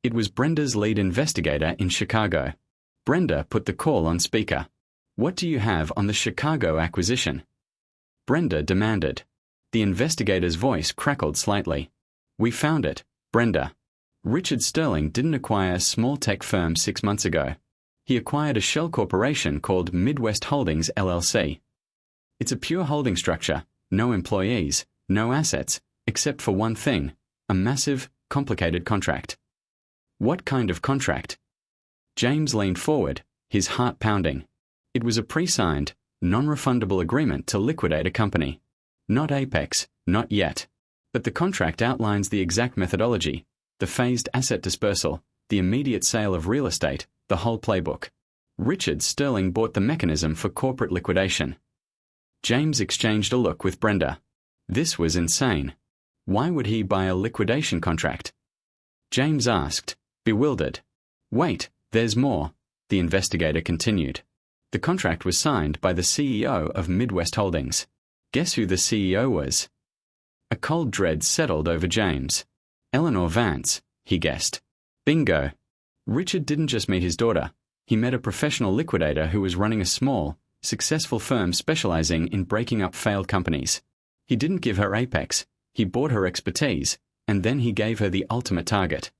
It was Brenda's lead investigator in Chicago. Brenda put the call on speaker. What do you have on the Chicago acquisition? Brenda demanded. The investigator's voice crackled slightly. We found it, Brenda. Richard Sterling didn't acquire a small tech firm 6 months ago. He acquired a shell corporation called Midwest Holdings LLC. It's a pure holding structure, no employees, no assets, except for one thing, a massive, complicated contract. What kind of contract? James leaned forward, his heart pounding. It was a pre-signed, non-refundable agreement to liquidate a company. Not Apex, not yet. But the contract outlines the exact methodology, the phased asset dispersal, the immediate sale of real estate, the whole playbook. Richard Sterling bought the mechanism for corporate liquidation. James exchanged a look with Brenda. This was insane. Why would he buy a liquidation contract? James asked, bewildered. Wait, there's more, the investigator continued. The contract was signed by the CEO of Midwest Holdings. Guess who the CEO was? A cold dread settled over James. Eleanor Vance, he guessed. Bingo. Richard didn't just meet his daughter. He met a professional liquidator who was running a small, successful firm specializing in breaking up failed companies. He didn't give her Apex. He bought her expertise, and then he gave her the ultimate target.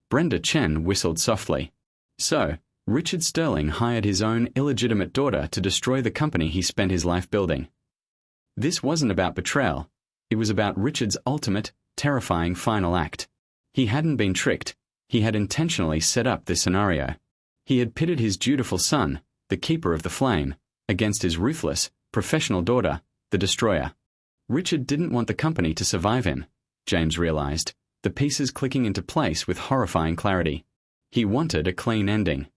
Brenda Chen whistled softly. So, Richard Sterling hired his own illegitimate daughter to destroy the company he spent his life building. This wasn't about betrayal. It was about Richard's ultimate, terrifying final act. He hadn't been tricked. He had intentionally set up this scenario. He had pitted his dutiful son, the keeper of the flame, against his ruthless, professional daughter, the destroyer. Richard didn't want the company to survive him, James realized, the pieces clicking into place with horrifying clarity. He wanted a clean ending.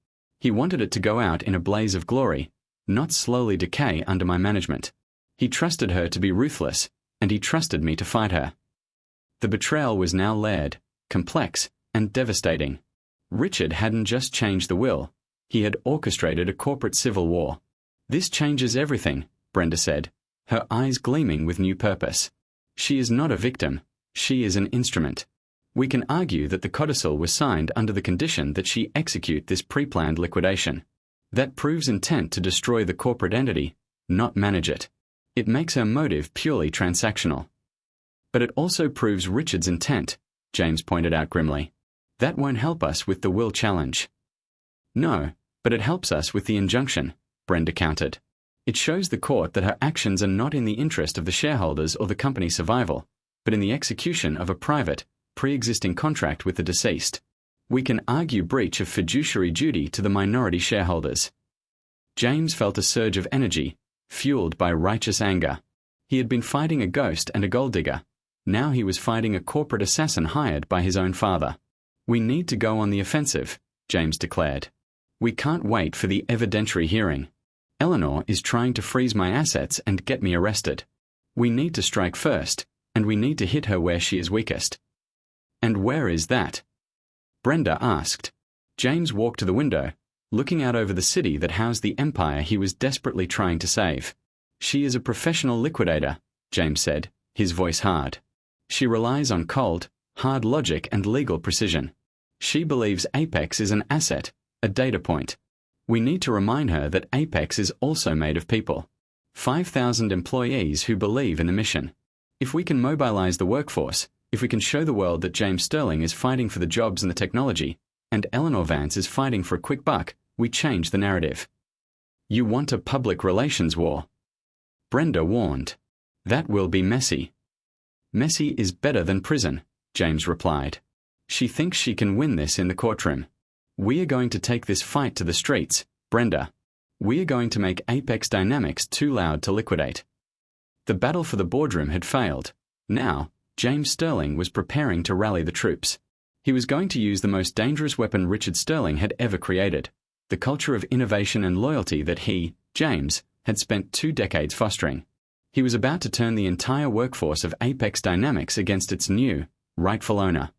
He wanted it to go out in a blaze of glory, not slowly decay under my management. He trusted her to be ruthless, and he trusted me to fight her. The betrayal was now layered, complex, and devastating. Richard hadn't just changed the will. He had orchestrated a corporate civil war. This changes everything, Brenda said, her eyes gleaming with new purpose. She is not a victim. She is an instrument. We can argue that the codicil was signed under the condition that she execute this pre-planned liquidation. That proves intent to destroy the corporate entity, not manage it. It makes her motive purely transactional. But it also proves Richard's intent, James pointed out grimly. That won't help us with the will challenge. No, but it helps us with the injunction, Brenda countered. It shows the court that her actions are not in the interest of the shareholders or the company's survival, but in the execution of a private, pre-existing contract with the deceased. We can argue breach of fiduciary duty to the minority shareholders. James felt a surge of energy, fueled by righteous anger. He had been fighting a ghost and a gold digger. Now he was fighting a corporate assassin hired by his own father. We need to go on the offensive, James declared. We can't wait for the evidentiary hearing. Eleanor is trying to freeze my assets and get me arrested. We need to strike first, and we need to hit her where she is weakest. And where is that? Brenda asked. James walked to the window, looking out over the city that housed the empire he was desperately trying to save. She is a professional liquidator, James said, his voice hard. She relies on cold, hard logic and legal precision. She believes Apex is an asset, a data point. We need to remind her that Apex is also made of people. 5,000 employees who believe in the mission. If we can mobilize the workforce, if we can show the world that James Sterling is fighting for the jobs and the technology, and Eleanor Vance is fighting for a quick buck, we change the narrative. You want a public relations war. Brenda warned. That will be messy. Messy is better than prison, James replied. She thinks she can win this in the courtroom. We are going to take this fight to the streets, Brenda. We are going to make Apex Dynamics too loud to liquidate. The battle for the boardroom had failed. Now, James Sterling was preparing to rally the troops. He was going to use the most dangerous weapon Richard Sterling had ever created, the culture of innovation and loyalty that he, James, had spent 2 decades fostering. He was about to turn the entire workforce of Apex Dynamics against its new, rightful owner.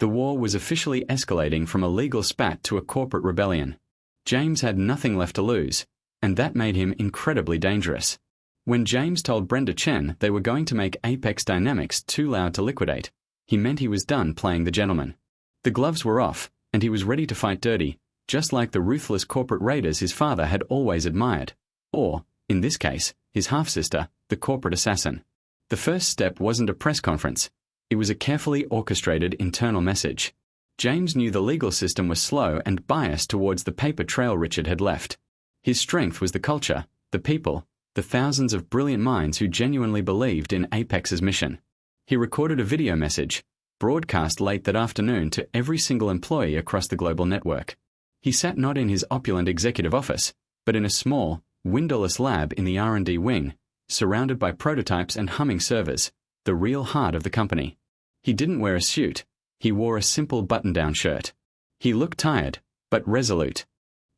The war was officially escalating from a legal spat to a corporate rebellion. James had nothing left to lose, and that made him incredibly dangerous. When James told Brenda Chen they were going to make Apex Dynamics too loud to liquidate, he meant he was done playing the gentleman. The gloves were off, and he was ready to fight dirty, just like the ruthless corporate raiders his father had always admired. Or, in this case, his half-sister, the corporate assassin. The first step wasn't a press conference. It was a carefully orchestrated internal message. James knew the legal system was slow and biased towards the paper trail Richard had left. His strength was the culture, the people, the thousands of brilliant minds who genuinely believed in Apex's mission. He recorded a video message, broadcast late that afternoon to every single employee across the global network. He sat not in his opulent executive office, but in a small, windowless lab in the R&D wing, surrounded by prototypes and humming servers, the real heart of the company. He didn't wear a suit. He wore a simple button-down shirt. He looked tired, but resolute.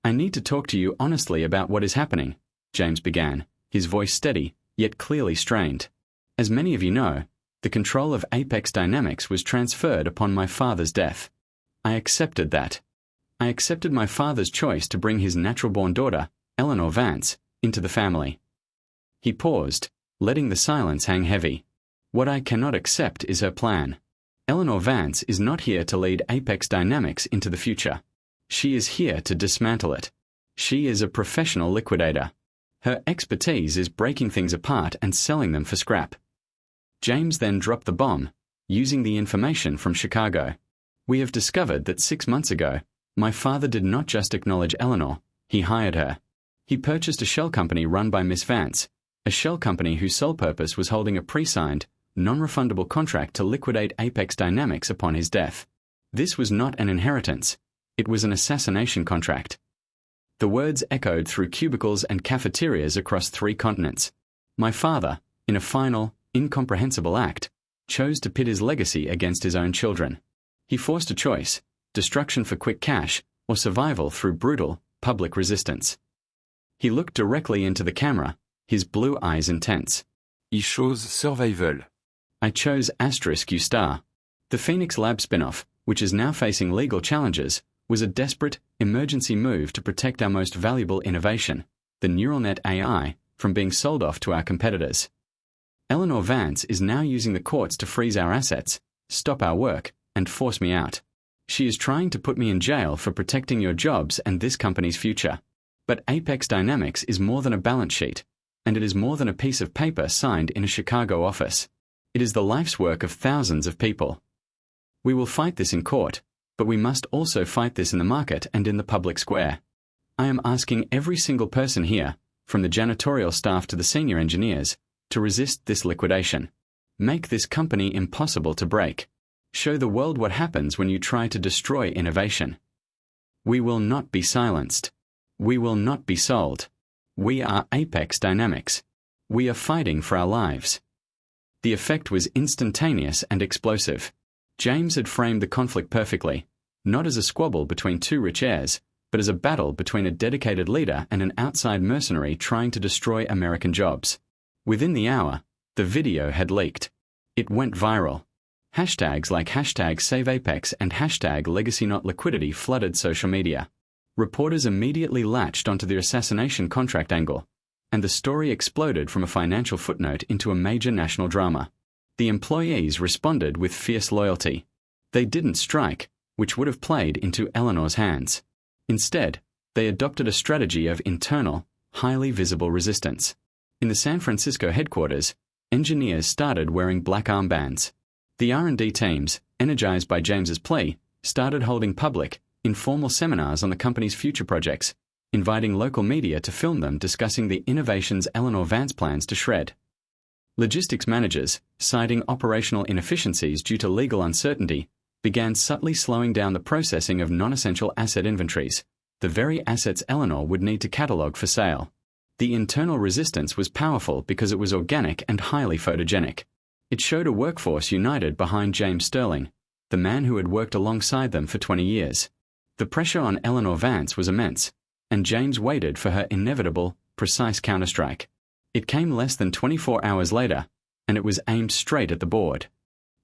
"I need to talk to you honestly about what is happening," James began, his voice steady, yet clearly strained. "As many of you know, the control of Apex Dynamics was transferred upon my father's death. I accepted that. I accepted my father's choice to bring his natural-born daughter, Eleanor Vance, into the family." He paused, letting the silence hang heavy. "What I cannot accept is her plan. Eleanor Vance is not here to lead Apex Dynamics into the future. She is here to dismantle it. She is a professional liquidator. Her expertise is breaking things apart and selling them for scrap." James then dropped the bomb, using the information from Chicago. "We have discovered that 6 months ago, my father did not just acknowledge Eleanor, he hired her. He purchased a shell company run by Miss Vance, a shell company whose sole purpose was holding a pre-signed, non-refundable contract to liquidate Apex Dynamics upon his death. This was not an inheritance. It was an assassination contract." The words echoed through cubicles and cafeterias across 3 continents. My father, in a final, incomprehensible act, chose to pit his legacy against his own children. He forced a choice: destruction for quick cash, or survival through brutal, public resistance. He looked directly into the camera, his blue eyes intense. "I chose survival." "I chose *U*. The Phoenix Lab spin-off, which is now facing legal challenges, was a desperate, emergency move to protect our most valuable innovation, the neural net AI, from being sold off to our competitors. Eleanor Vance is now using the courts to freeze our assets, stop our work, and force me out. She is trying to put me in jail for protecting your jobs and this company's future. But Apex Dynamics is more than a balance sheet, and it is more than a piece of paper signed in a Chicago office. It is the life's work of thousands of people. We will fight this in court, but we must also fight this in the market and in the public square. I am asking every single person here, from the janitorial staff to the senior engineers, to resist this liquidation. Make this company impossible to break. Show the world what happens when you try to destroy innovation. We will not be silenced. We will not be sold. We are Apex Dynamics. We are fighting for our lives." The effect was instantaneous and explosive. James had framed the conflict perfectly, not as a squabble between 2 rich heirs, but as a battle between a dedicated leader and an outside mercenary trying to destroy American jobs. Within the hour, the video had leaked. It went viral. Hashtags like #SaveApex and #LegacyNotLiquidity flooded social media. Reporters immediately latched onto the assassination contract angle, and the story exploded from a financial footnote into a major national drama. The employees responded with fierce loyalty. They didn't strike, which would have played into Eleanor's hands. Instead, they adopted a strategy of internal, highly visible resistance. In the San Francisco headquarters, engineers started wearing black armbands. The R&D teams, energized by James's plea, started holding public, informal seminars on the company's future projects, inviting local media to film them discussing the innovations Eleanor Vance plans to shred. Logistics managers, citing operational inefficiencies due to legal uncertainty, began subtly slowing down the processing of non-essential asset inventories, the very assets Eleanor would need to catalog for sale. The internal resistance was powerful because it was organic and highly photogenic. It showed a workforce united behind James Sterling, the man who had worked alongside them for 20 years. The pressure on Eleanor Vance was immense, and James waited for her inevitable, precise counterstrike. It came less than 24 hours later, and it was aimed straight at the board.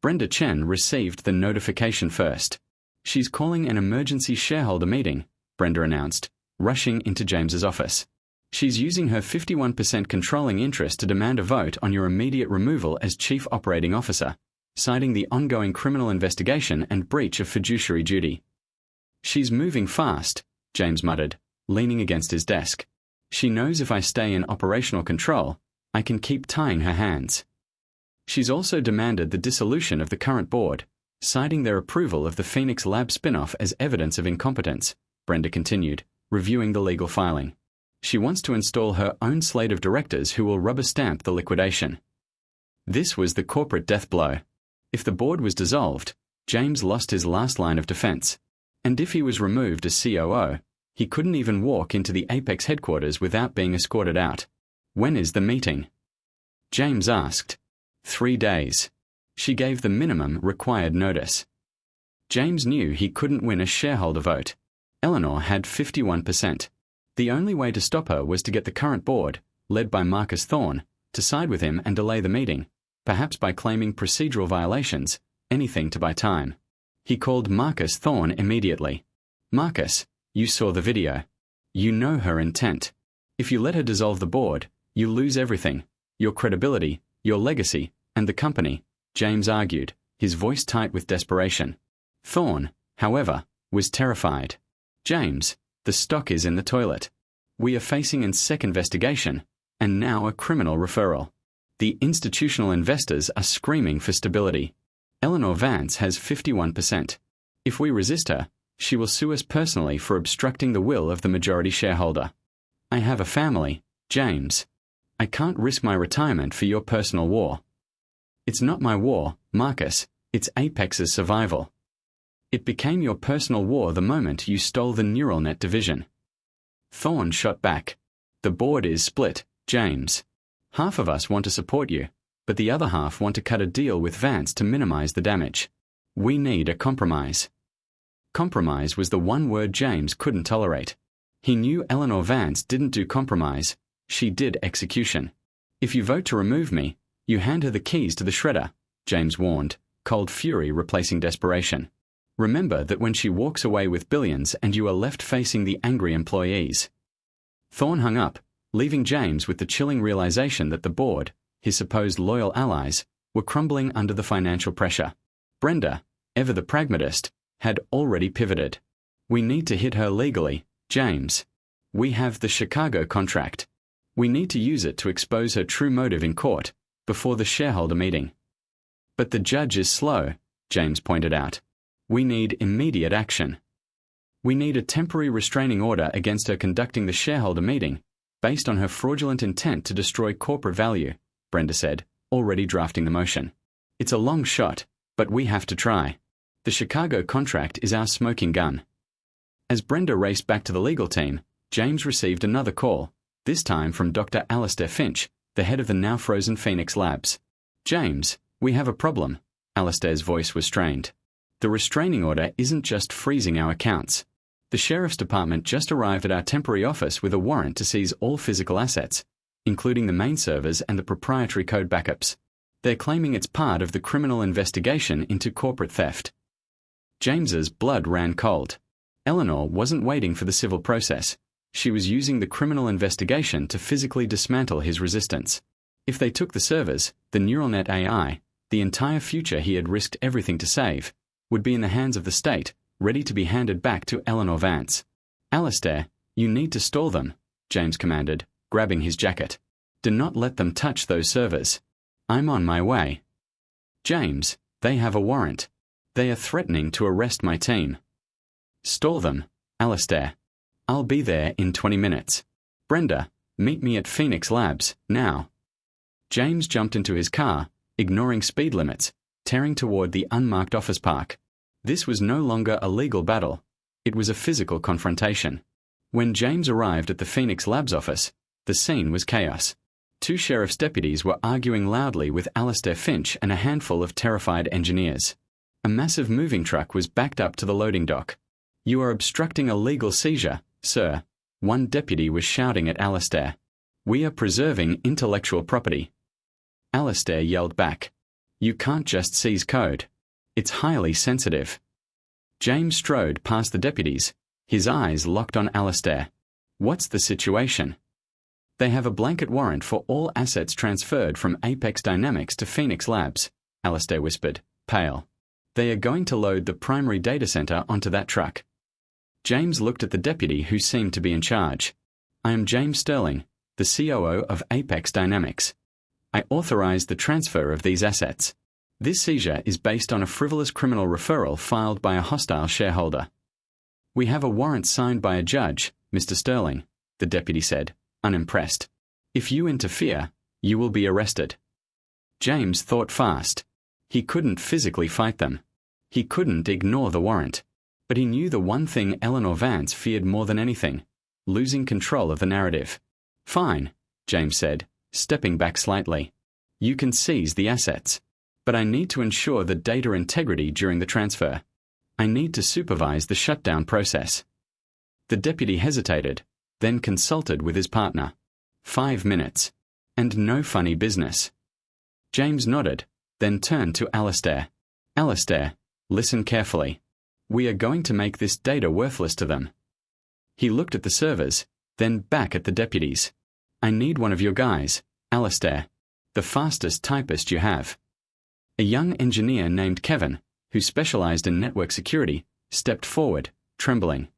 Brenda Chen received the notification first. "She's calling an emergency shareholder meeting," Brenda announced, rushing into James's office. "She's using her 51% controlling interest to demand a vote on your immediate removal as Chief Operating Officer, citing the ongoing criminal investigation and breach of fiduciary duty." "She's moving fast," James muttered, leaning against his desk. "She knows if I stay in operational control, I can keep tying her hands." "She's also demanded the dissolution of the current board, citing their approval of the Phoenix Lab spin-off as evidence of incompetence," Brenda continued, reviewing the legal filing. "She wants to install her own slate of directors who will rubber stamp the liquidation." This was the corporate death blow. If the board was dissolved, James lost his last line of defense. And if he was removed as COO, he couldn't even walk into the Apex headquarters without being escorted out. "When is the meeting?" James asked. 3 days. She gave the minimum required notice. James knew he couldn't win a shareholder vote. Eleanor had 51%. The only way to stop her was to get the current board, led by Marcus Thorne, to side with him and delay the meeting, perhaps by claiming procedural violations, anything to buy time. He called Marcus Thorne immediately. "Marcus, you saw the video. You know her intent. If you let her dissolve the board, you lose everything, your credibility, your legacy, and the company," James argued, his voice tight with desperation. Thorne, however, was terrified. "James, the stock is in the toilet. We are facing a SEC investigation, and now a criminal referral. The institutional investors are screaming for stability. Eleanor Vance has 51%. If we resist her, she will sue us personally for obstructing the will of the majority shareholder. I have a family, James. I can't risk my retirement for your personal war." "It's not my war, Marcus. It's Apex's survival. It became your personal war the moment you stole the neural net division." Thorne shot back. "The board is split, James. Half of us want to support you, but the other half want to cut a deal with Vance to minimize the damage. We need a compromise." Compromise was the one word James couldn't tolerate. He knew Eleanor Vance didn't do compromise, she did execution. "If you vote to remove me, you hand her the keys to the shredder," James warned, cold fury replacing desperation. "Remember that when she walks away with billions and you are left facing the angry employees." Thorne hung up, leaving James with the chilling realization that the board, his supposed loyal allies, were crumbling under the financial pressure. Brenda, ever the pragmatist, had already pivoted. "We need to hit her legally, James. We have the Chicago contract. We need to use it to expose her true motive in court, before the shareholder meeting." "But the judge is slow," James pointed out. "We need immediate action. We need a temporary restraining order against her conducting the shareholder meeting, based on her fraudulent intent to destroy corporate value," Brenda said, already drafting the motion. "It's a long shot, but we have to try. The Chicago contract is our smoking gun." As Brenda raced back to the legal team, James received another call, this time from Dr. Alistair Finch, the head of the now-frozen Phoenix Labs. "James, we have a problem." Alistair's voice was strained. "The restraining order isn't just freezing our accounts. The Sheriff's Department just arrived at our temporary office with a warrant to seize all physical assets, including the main servers and the proprietary code backups. They're claiming it's part of the criminal investigation into corporate theft." James's blood ran cold. Eleanor wasn't waiting for the civil process. She was using the criminal investigation to physically dismantle his resistance. If they took the servers, the neural net AI, the entire future he had risked everything to save, would be in the hands of the state, ready to be handed back to Eleanor Vance. "Alistair, you need to stall them," James commanded, grabbing his jacket. "Do not let them touch those servers. I'm on my way." "James, they have a warrant. They are threatening to arrest my team." "Stall them, Alistair. I'll be there in 20 minutes. Brenda, meet me at Phoenix Labs, now." James jumped into his car, ignoring speed limits, tearing toward the unmarked office park. This was no longer a legal battle. It was a physical confrontation. When James arrived at the Phoenix Labs office, the scene was chaos. 2 sheriff's deputies were arguing loudly with Alistair Finch and a handful of terrified engineers. A massive moving truck was backed up to the loading dock. "You are obstructing a legal seizure, sir," one deputy was shouting at Alistair. "We are preserving intellectual property." Alistair yelled back. You can't just seize code. It's highly sensitive. James strode past the deputies, his eyes locked on Alistair. What's the situation? They have a blanket warrant for all assets transferred from Apex Dynamics to Phoenix Labs, Alistair whispered, pale. They are going to load the primary data center onto that truck. James looked at the deputy who seemed to be in charge. I am James Sterling, the COO of Apex Dynamics. I authorized the transfer of these assets. This seizure is based on a frivolous criminal referral filed by a hostile shareholder. We have a warrant signed by a judge, Mr. Sterling, the deputy said, unimpressed. If you interfere, you will be arrested. James thought fast. He couldn't physically fight them. He couldn't ignore the warrant. But he knew the one thing Eleanor Vance feared more than anything: losing control of the narrative. Fine, James said, stepping back slightly. You can seize the assets. But I need to ensure the data integrity during the transfer. I need to supervise the shutdown process. The deputy hesitated, then consulted with his partner. 5 minutes. And no funny business. James nodded, then turned to Alistair. Alistair, listen carefully. We are going to make this data worthless to them. He looked at the servers, then back at the deputies. I need one of your guys, Alistair. The fastest typist you have. A young engineer named Kevin, who specialized in network security, stepped forward, trembling.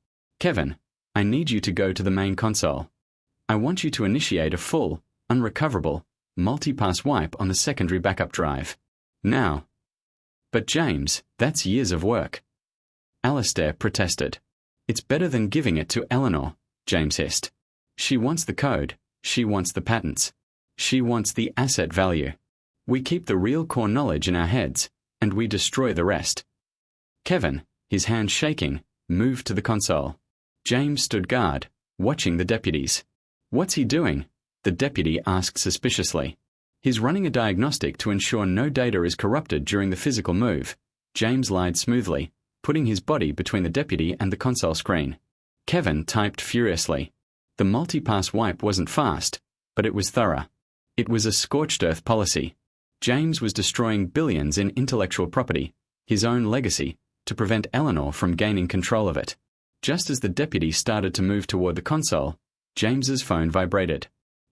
Kevin, I need you to go to the main console. I want you to initiate a full, unrecoverable, multi-pass wipe on the secondary backup drive. Now. But James, that's years of work. Alistair protested. It's better than giving it to Eleanor, James hissed. She wants the code, she wants the patents. She wants the asset value. We keep the real core knowledge in our heads, and we destroy the rest. Kevin, his hand shaking, moved to the console. James stood guard, watching the deputies. What's he doing? The deputy asked suspiciously. He's running a diagnostic to ensure no data is corrupted during the physical move, James lied smoothly, putting his body between the deputy and the console screen. Kevin typed furiously. The multi-pass wipe wasn't fast, but it was thorough. It was a scorched earth policy. James was destroying billions in intellectual property, his own legacy, to prevent Eleanor from gaining control of it. Just as the deputy started to move toward the console, James's phone vibrated.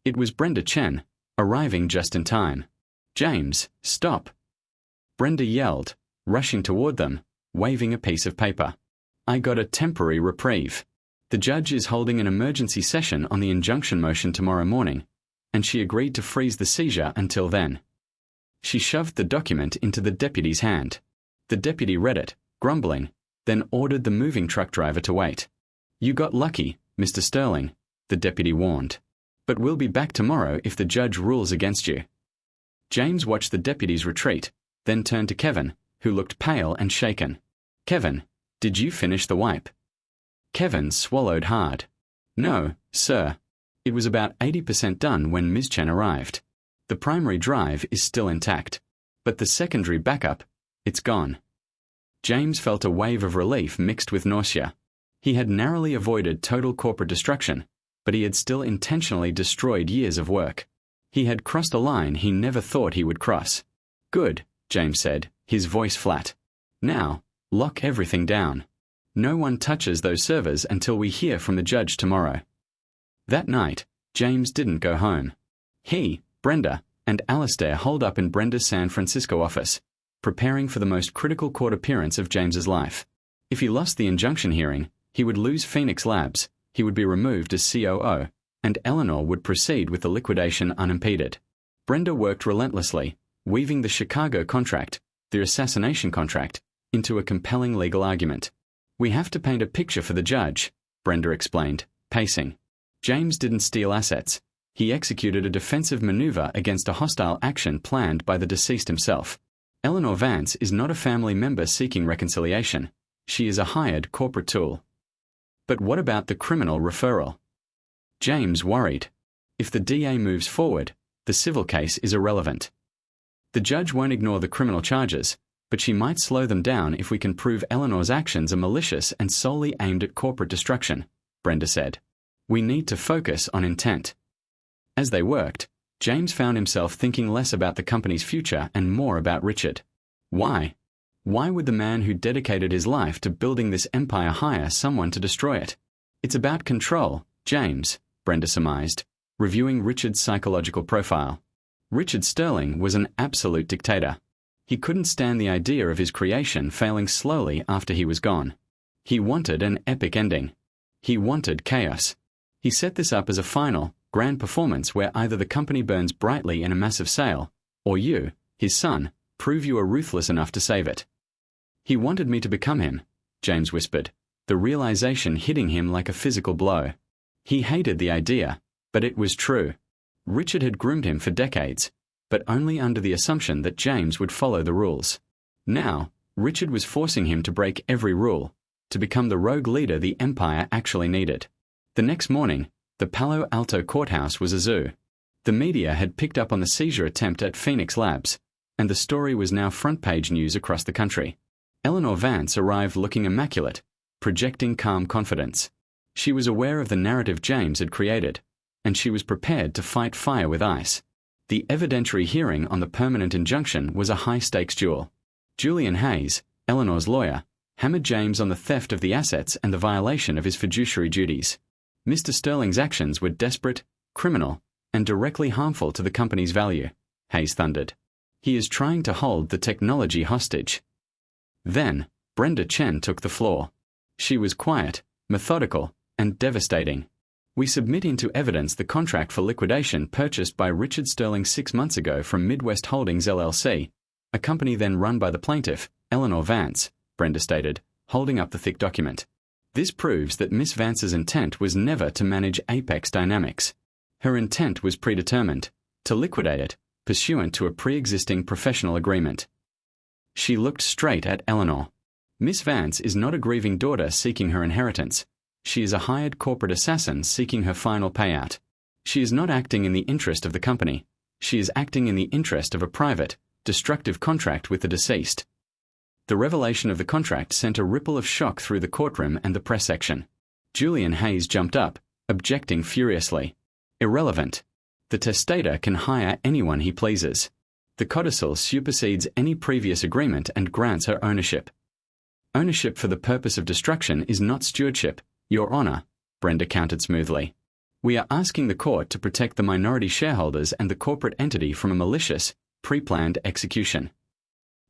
It was Brenda Chen, arriving just in time. James, stop! Brenda yelled, rushing toward them, waving a piece of paper. I got a temporary reprieve. The judge is holding an emergency session on the injunction motion tomorrow morning, and she agreed to freeze the seizure until then. She shoved the document into the deputy's hand. The deputy read it, grumbling, then ordered the moving truck driver to wait. You got lucky, Mr. Sterling, the deputy warned. But we'll be back tomorrow if the judge rules against you. James watched the deputies retreat, then turned to Kevin, who looked pale and shaken. Kevin, did you finish the wipe? Kevin swallowed hard. No, sir. It was about 80% done when Ms. Chen arrived. The primary drive is still intact, but the secondary backup, it's gone. James felt a wave of relief mixed with nausea. He had narrowly avoided total corporate destruction, but he had still intentionally destroyed years of work. He had crossed a line he never thought he would cross. Good, James said, his voice flat. Now, lock everything down. No one touches those servers until we hear from the judge tomorrow. That night, James didn't go home. He, Brenda, and Alistair holed up in Brenda's San Francisco office, preparing for the most critical court appearance of James's life. If he lost the injunction hearing, he would lose Phoenix Labs, he would be removed as COO, and Eleanor would proceed with the liquidation unimpeded. Brenda worked relentlessly, weaving the Chicago contract, the assassination contract, into a compelling legal argument. We have to paint a picture for the judge, Brenda explained, pacing. James didn't steal assets. He executed a defensive maneuver against a hostile action planned by the deceased himself. Eleanor Vance is not a family member seeking reconciliation. She is a hired corporate tool. But what about the criminal referral? James worried. If the DA moves forward, the civil case is irrelevant. The judge won't ignore the criminal charges, but she might slow them down if we can prove Eleanor's actions are malicious and solely aimed at corporate destruction, Brenda said. We need to focus on intent. As they worked, James found himself thinking less about the company's future and more about Richard. Why? Why would the man who dedicated his life to building this empire hire someone to destroy it? It's about control, James, Brenda surmised, reviewing Richard's psychological profile. Richard Sterling was an absolute dictator. He couldn't stand the idea of his creation failing slowly after he was gone. He wanted an epic ending. He wanted chaos. He set this up as a final, grand performance where either the company burns brightly in a massive sale, or you, his son, prove you are ruthless enough to save it. He wanted me to become him, James whispered, the realization hitting him like a physical blow. He hated the idea, but it was true. Richard had groomed him for decades, but only under the assumption that James would follow the rules. Now, Richard was forcing him to break every rule, to become the rogue leader the empire actually needed. The next morning, the Palo Alto courthouse was a zoo. The media had picked up on the seizure attempt at Phoenix Labs, and the story was now front-page news across the country. Eleanor Vance arrived looking immaculate, projecting calm confidence. She was aware of the narrative James had created, and she was prepared to fight fire with ice. The evidentiary hearing on the permanent injunction was a high-stakes duel. Julian Hayes, Eleanor's lawyer, hammered James on the theft of the assets and the violation of his fiduciary duties. Mr. Sterling's actions were desperate, criminal, and directly harmful to the company's value, Hayes thundered. He is trying to hold the technology hostage. Then, Brenda Chen took the floor. She was quiet, methodical, and devastating. We submit into evidence the contract for liquidation purchased by Richard Sterling 6 months ago from Midwest Holdings LLC, a company then run by the plaintiff, Eleanor Vance, Brenda stated, holding up the thick document. This proves that Miss Vance's intent was never to manage Apex Dynamics. Her intent was predetermined, to liquidate it, pursuant to a pre-existing professional agreement. She looked straight at Eleanor. Miss Vance is not a grieving daughter seeking her inheritance. She is a hired corporate assassin seeking her final payout. She is not acting in the interest of the company. She is acting in the interest of a private, destructive contract with the deceased. The revelation of the contract sent a ripple of shock through the courtroom and the press section. Julian Hayes jumped up, objecting furiously. Irrelevant. The testator can hire anyone he pleases. The codicil supersedes any previous agreement and grants her ownership. Ownership for the purpose of destruction is not stewardship, Your Honor, Brenda countered smoothly. We are asking the court to protect the minority shareholders and the corporate entity from a malicious, pre-planned execution.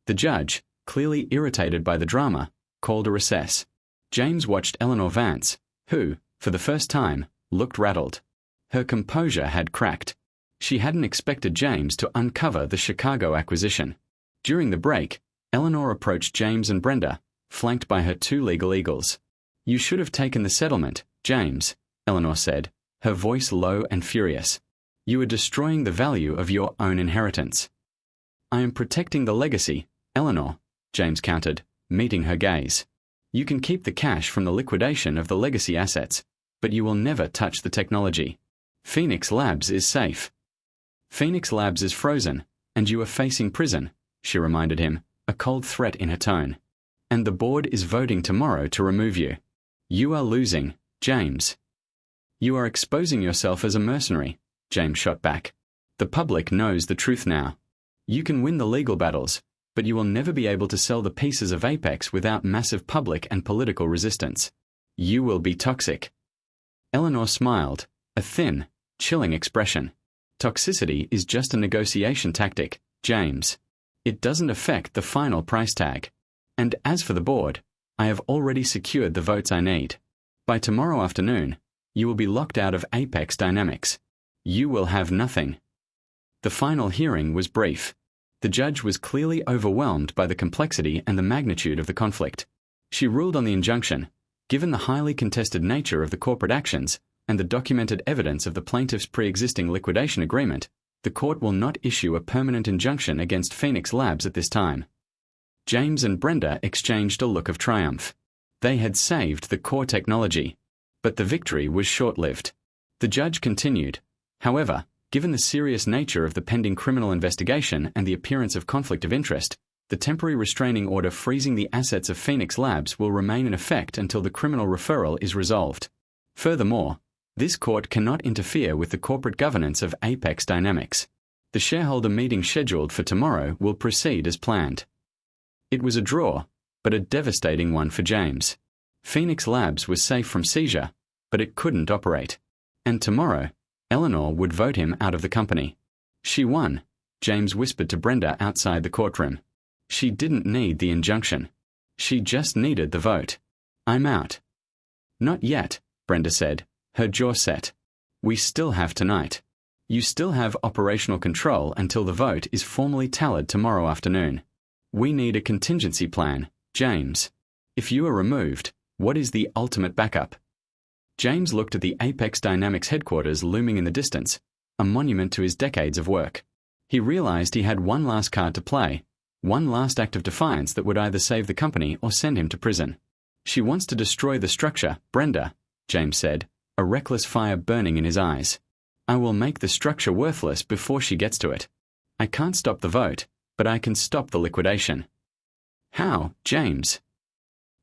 The judge, clearly irritated by the drama, called a recess. James watched Eleanor Vance, who, for the first time, looked rattled. Her composure had cracked. She hadn't expected James to uncover the Chicago acquisition. During the break, Eleanor approached James and Brenda, flanked by her two legal eagles. You should have taken the settlement, James, Eleanor said, her voice low and furious. You are destroying the value of your own inheritance. I am protecting the legacy, Eleanor, James countered, meeting her gaze. You can keep the cash from the liquidation of the legacy assets, but you will never touch the technology. Phoenix Labs is safe. Phoenix Labs is frozen, and you are facing prison, she reminded him, a cold threat in her tone. And the board is voting tomorrow to remove you. You are losing, James. You are exposing yourself as a mercenary, James shot back. The public knows the truth now. You can win the legal battles, but you will never be able to sell the pieces of Apex without massive public and political resistance. You will be toxic. Eleanor smiled, a thin, chilling expression. Toxicity is just a negotiation tactic, James. It doesn't affect the final price tag. And as for the board, I have already secured the votes I need. By tomorrow afternoon, you will be locked out of Apex Dynamics. You will have nothing. The final hearing was brief. The judge was clearly overwhelmed by the complexity and the magnitude of the conflict. She ruled on the injunction. Given the highly contested nature of the corporate actions and the documented evidence of the plaintiff's pre-existing liquidation agreement, the court will not issue a permanent injunction against Phoenix Labs at this time. James and Brenda exchanged a look of triumph. They had saved the core technology. But the victory was short-lived. The judge continued. However, given the serious nature of the pending criminal investigation and the appearance of conflict of interest, the temporary restraining order freezing the assets of Phoenix Labs will remain in effect until the criminal referral is resolved. Furthermore, This court cannot interfere with the corporate governance of Apex Dynamics. The shareholder meeting scheduled for tomorrow will proceed as planned. It was a draw, but a devastating one for James. Phoenix Labs was safe from seizure, but it couldn't operate. And tomorrow, Eleanor would vote him out of the company. She won, James whispered to Brenda outside the courtroom. She didn't need the injunction. She just needed the vote. I'm out. Not yet, Brenda said, her jaw set. We still have tonight. You still have operational control until the vote is formally tallied tomorrow afternoon. We need a contingency plan, James. If you are removed, what is the ultimate backup? James looked at the Apex Dynamics headquarters looming in the distance, a monument to his decades of work. He realized he had one last card to play, one last act of defiance that would either save the company or send him to prison. She wants to destroy the structure, Brenda, James said, a reckless fire burning in his eyes. I will make the structure worthless before she gets to it. I can't stop the vote, but I can stop the liquidation. How, James?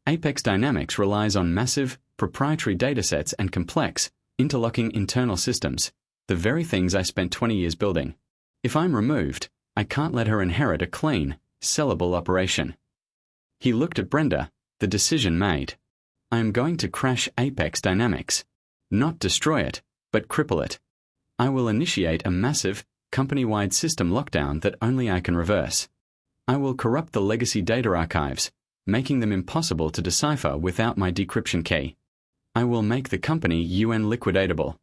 Apex Dynamics relies on massive, proprietary datasets and complex, interlocking internal systems, the very things I spent 20 years building. If I'm removed, I can't let her inherit a clean, sellable operation. He looked at Brenda, the decision made. I am going to crash Apex Dynamics. Not destroy it, but cripple it. I will initiate a massive, company-wide system lockdown that only I can reverse. I will corrupt the legacy data archives, making them impossible to decipher without my decryption key. I will make the company UN liquidatable.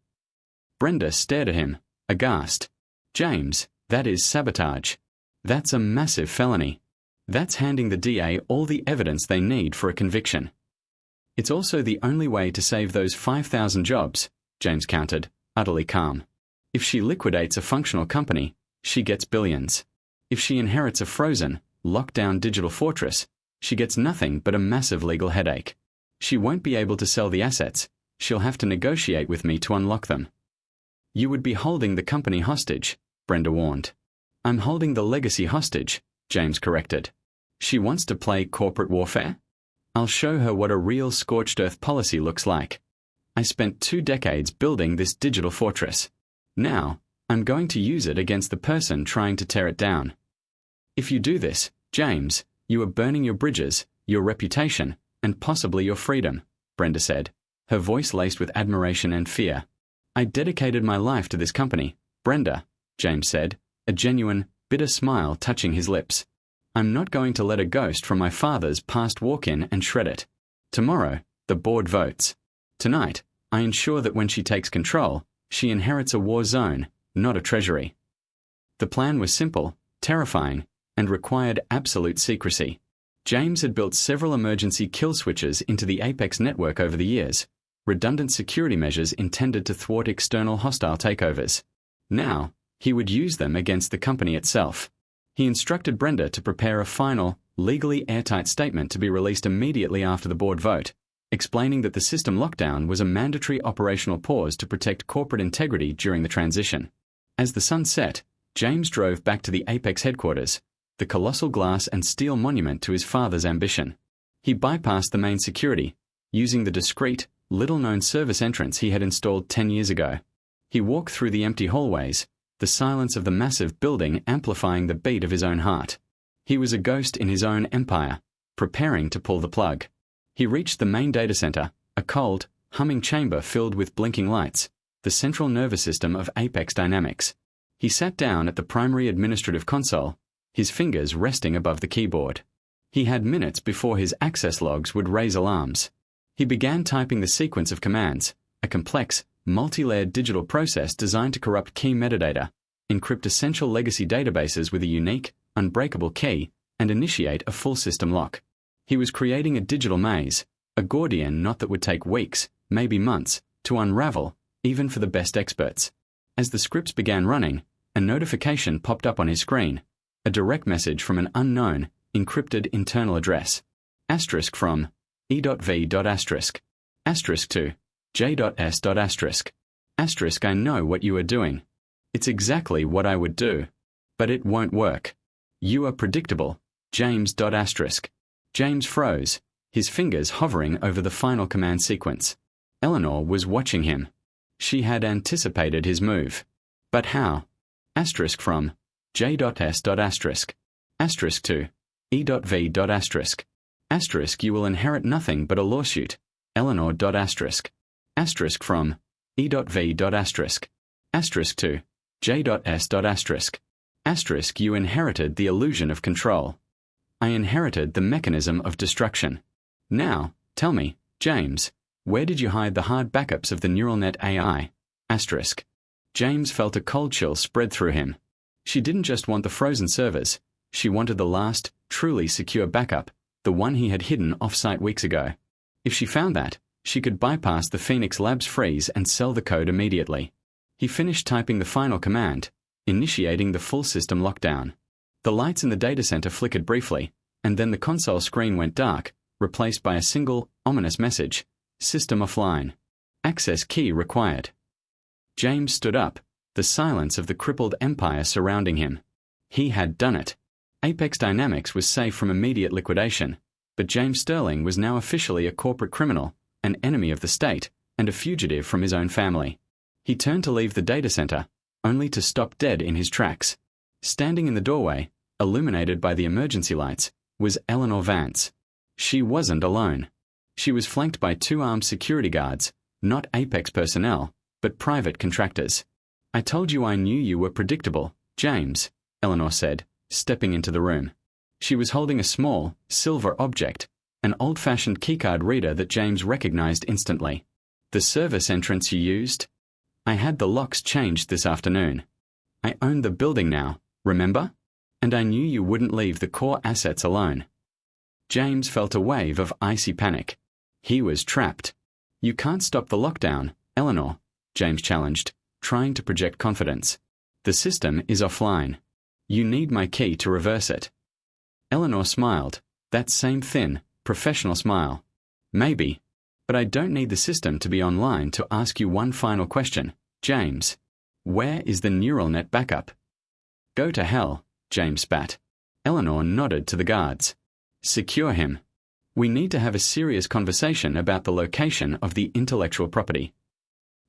Brenda stared at him, aghast. James, that is sabotage. That's a massive felony. That's handing the DA all the evidence they need for a conviction. It's also the only way to save those 5,000 jobs, James countered, utterly calm. If she liquidates a functional company, she gets billions. If she inherits a frozen, locked-down digital fortress, she gets nothing but a massive legal headache. She won't be able to sell the assets. She'll have to negotiate with me to unlock them. You would be holding the company hostage, Brenda warned. I'm holding the legacy hostage, James corrected. She wants to play corporate warfare? I'll show her what a real scorched earth policy looks like. I spent 2 decades building this digital fortress. Now, I'm going to use it against the person trying to tear it down. If you do this, James, you are burning your bridges, your reputation, and possibly your freedom, Brenda said, her voice laced with admiration and fear. I dedicated my life to this company, Brenda, James said, a genuine, bitter smile touching his lips. I'm not going to let a ghost from my father's past walk in and shred it. Tomorrow, the board votes. Tonight, I ensure that when she takes control, she inherits a war zone, not a treasury. The plan was simple, terrifying, and required absolute secrecy. James had built several emergency kill switches into the Apex network over the years, redundant security measures intended to thwart external hostile takeovers. Now, he would use them against the company itself. He instructed Brenda to prepare a final, legally airtight statement to be released immediately after the board vote, explaining that the system lockdown was a mandatory operational pause to protect corporate integrity during the transition. As the sun set, James drove back to the Apex headquarters, the colossal glass and steel monument to his father's ambition. He bypassed the main security, using the discreet, little-known service entrance he had installed 10 years ago. He walked through the empty hallways, the silence of the massive building amplifying the beat of his own heart. He was a ghost in his own empire, preparing to pull the plug. He reached the main data center, a cold, humming chamber filled with blinking lights, the central nervous system of Apex Dynamics. He sat down at the primary administrative console, his fingers resting above the keyboard. He had minutes before his access logs would raise alarms. He began typing the sequence of commands, a complex, multi-layered digital process designed to corrupt key metadata, encrypt essential legacy databases with a unique, unbreakable key, and initiate a full system lock. He was creating a digital maze, a Gordian knot that would take weeks, maybe months, to unravel, even for the best experts. As the scripts began running, a notification popped up on his screen, a direct message from an unknown, encrypted internal address. Asterisk from E.V. Asterisk. Asterisk to J.S. Asterisk. Asterisk, I know what you are doing. It's exactly what I would do. But it won't work. You are predictable. James. Asterisk. James froze, his fingers hovering over the final command sequence. Eleanor was watching him. She had anticipated his move. But how? Asterisk from J.S. Asterisk. Asterisk to E.V. Asterisk. Asterisk you will inherit nothing but a lawsuit. Eleanor. Asterisk. Asterisk from E.V. Asterisk. Asterisk to J.S. Asterisk. Asterisk you inherited the illusion of control. I inherited the mechanism of destruction. Now, tell me, James, where did you hide the hard backups of the neural net AI? Asterisk. James felt a cold chill spread through him. She didn't just want the frozen servers, she wanted the last, truly secure backup, the one he had hidden off-site weeks ago. If she found that, she could bypass the Phoenix Labs freeze and sell the code immediately. He finished typing the final command, initiating the full system lockdown. The lights in the data center flickered briefly, and then the console screen went dark, replaced by a single, ominous message: System offline. Access key required. James stood up, the silence of the crippled empire surrounding him. He had done it. Apex Dynamics was safe from immediate liquidation, but James Sterling was now officially a corporate criminal, an enemy of the state, and a fugitive from his own family. He turned to leave the data center, only to stop dead in his tracks. Standing in the doorway, illuminated by the emergency lights, was Eleanor Vance. She wasn't alone. She was flanked by 2 armed security guards, not Apex personnel, but private contractors. I told you I knew you were predictable, James, Eleanor said, stepping into the room. She was holding a small, silver object, an old-fashioned keycard reader that James recognized instantly. The service entrance you used? I had the locks changed this afternoon. I own the building now, remember? And I knew you wouldn't leave the core assets alone. James felt a wave of icy panic. He was trapped. You can't stop the lockdown, Eleanor, James challenged, trying to project confidence. The system is offline. You need my key to reverse it. Eleanor smiled, that same thin, professional smile. Maybe. But I don't need the system to be online to ask you one final question, James. Where is the neural net backup? Go to hell, James spat. Eleanor nodded to the guards. Secure him. We need to have a serious conversation about the location of the intellectual property.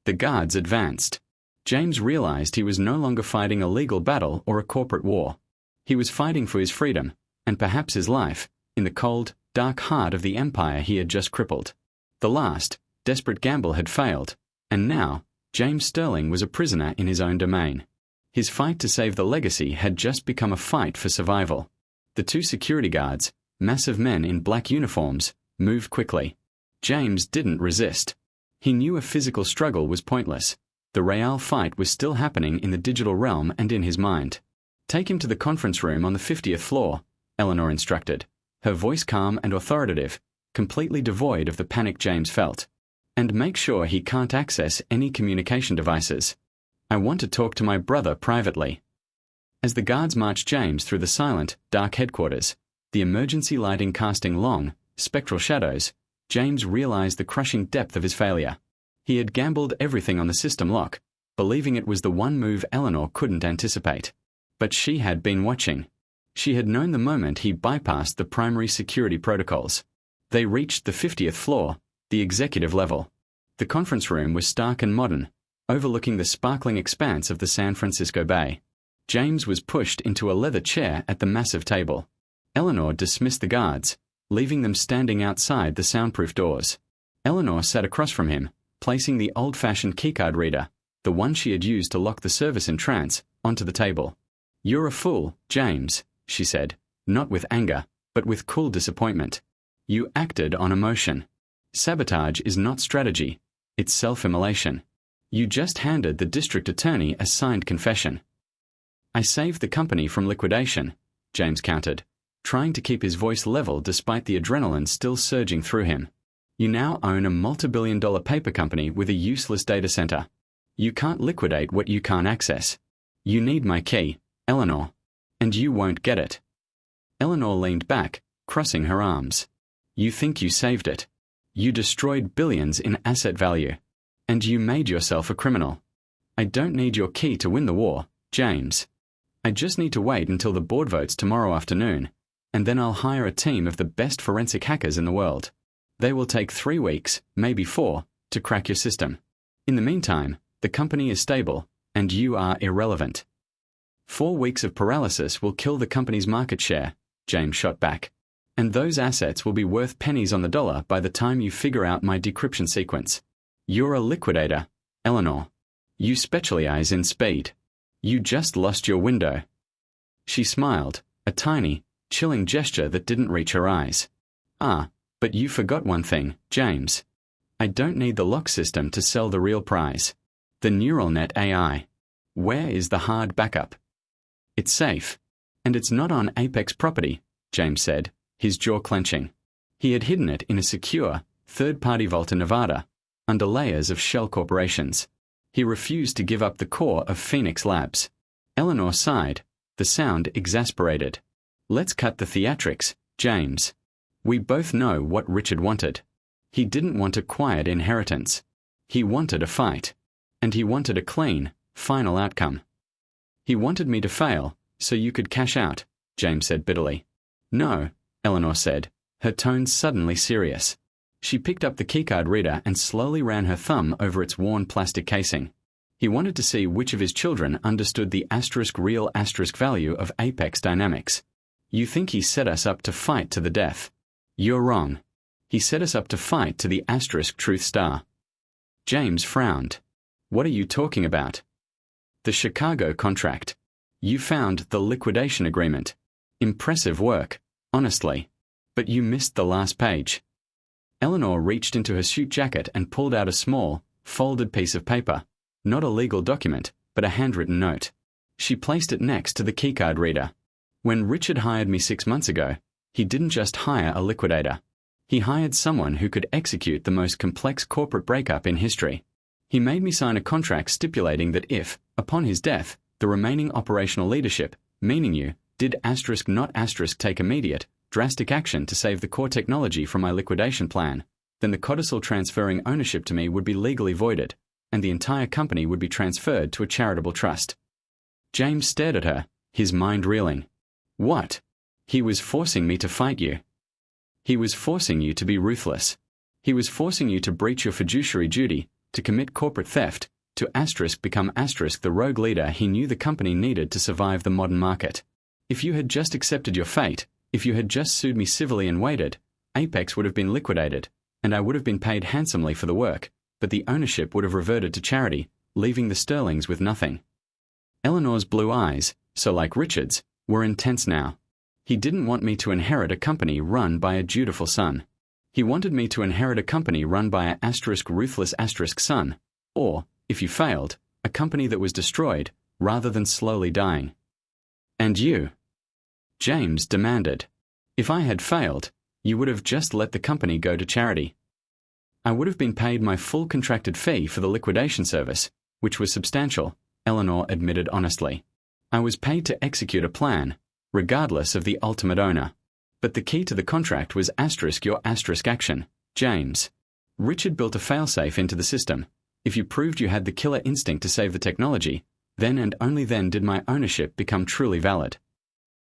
The guards advanced. James realized he was no longer fighting a legal battle or a corporate war. He was fighting for his freedom, and perhaps his life, in the cold, dark heart of the empire he had just crippled. The last, desperate gamble had failed, and now, James Sterling was a prisoner in his own domain. His fight to save the legacy had just become a fight for survival. The 2 security guards, massive men in black uniforms, moved quickly. James didn't resist. He knew a physical struggle was pointless. The real fight was still happening in the digital realm and in his mind. Take him to the conference room on the 50th floor, Eleanor instructed, her voice calm and authoritative, completely devoid of the panic James felt. And make sure he can't access any communication devices. I want to talk to my brother privately. As the guards marched James through the silent, dark headquarters, the emergency lighting casting long, spectral shadows, James realized the crushing depth of his failure. He had gambled everything on the system lock, believing it was the one move Eleanor couldn't anticipate. But she had been watching. She had known the moment he bypassed the primary security protocols. They reached the 50th floor, the executive level. The conference room was stark and modern, overlooking the sparkling expanse of the San Francisco Bay. James was pushed into a leather chair at the massive table. Eleanor dismissed the guards, leaving them standing outside the soundproof doors. Eleanor sat across from him, placing the old-fashioned keycard reader, the one she had used to lock the service in trance, onto the table. You're a fool, James, she said, not with anger, but with cool disappointment. You acted on emotion. Sabotage is not strategy, it's self-immolation. You just handed the district attorney a signed confession. I saved the company from liquidation, James countered, trying to keep his voice level despite the adrenaline still surging through him. You now own a multi-billion-dollar paper company with a useless data center. You can't liquidate what you can't access. You need my key, Eleanor. And you won't get it. Eleanor leaned back, crossing her arms. You think you saved it. You destroyed billions in asset value. And you made yourself a criminal. I don't need your key to win the war, James. I just need to wait until the board votes tomorrow afternoon, and then I'll hire a team of the best forensic hackers in the world. They will take 3 weeks, maybe 4, to crack your system. In the meantime, the company is stable, and you are irrelevant. 4 weeks of paralysis will kill the company's market share, James shot back. And those assets will be worth pennies on the dollar by the time you figure out my decryption sequence. You're a liquidator, Eleanor. You specialize in speed. You just lost your window. She smiled, a tiny, chilling gesture that didn't reach her eyes. Ah, but you forgot one thing, James. I don't need the lock system to sell the real prize. The neural net AI. Where is the hard backup? It's safe. And it's not on Apex property, James said, his jaw clenching. He had hidden it in a secure, third-party vault in Nevada, under layers of shell corporations. He refused to give up the core of Phoenix Labs. Eleanor sighed, the sound exasperated. Let's cut the theatrics, James. We both know what Richard wanted. He didn't want a quiet inheritance. He wanted a fight. And he wanted a clean, final outcome. He wanted me to fail, so you could cash out, James said bitterly. No, Eleanor said, her tone suddenly serious. She picked up the keycard reader and slowly ran her thumb over its worn plastic casing. He wanted to see which of his children understood the real value of Apex dynamics. You think he set us up to fight to the death. You're wrong. He set us up to fight to the truth star. James frowned. What are you talking about? The Chicago contract. You found the liquidation agreement. Impressive work, honestly. But you missed the last page. Eleanor reached into her suit jacket and pulled out a small, folded piece of paper. Not a legal document, but a handwritten note. She placed it next to the keycard reader. When Richard hired me 6 months ago, he didn't just hire a liquidator. He hired someone who could execute the most complex corporate breakup in history. He made me sign a contract stipulating that if, upon his death, the remaining operational leadership, meaning you, did not take immediate, drastic action to save the core technology from my liquidation plan, then the codicil transferring ownership to me would be legally voided, and the entire company would be transferred to a charitable trust. James stared at her, his mind reeling. What? He was forcing me to fight you. He was forcing you to be ruthless. He was forcing you to breach your fiduciary duty, to commit corporate theft, to become the rogue leader he knew the company needed to survive the modern market. If you had just accepted your fate, if you had just sued me civilly and waited, Apex would have been liquidated, and I would have been paid handsomely for the work, but the ownership would have reverted to charity, leaving the Sterlings with nothing. Eleanor's blue eyes, so like Richard's, were intense now. He didn't want me to inherit a company run by a dutiful son. He wanted me to inherit a company run by a ruthless son, or, if you failed, a company that was destroyed, rather than slowly dying. And you? James demanded. If I had failed, you would have just let the company go to charity. I would have been paid my full contracted fee for the liquidation service, which was substantial, Eleanor admitted honestly. I was paid to execute a plan, regardless of the ultimate owner. But the key to the contract was your action, James. Richard built a failsafe into the system. If you proved you had the killer instinct to save the technology, then and only then did my ownership become truly valid.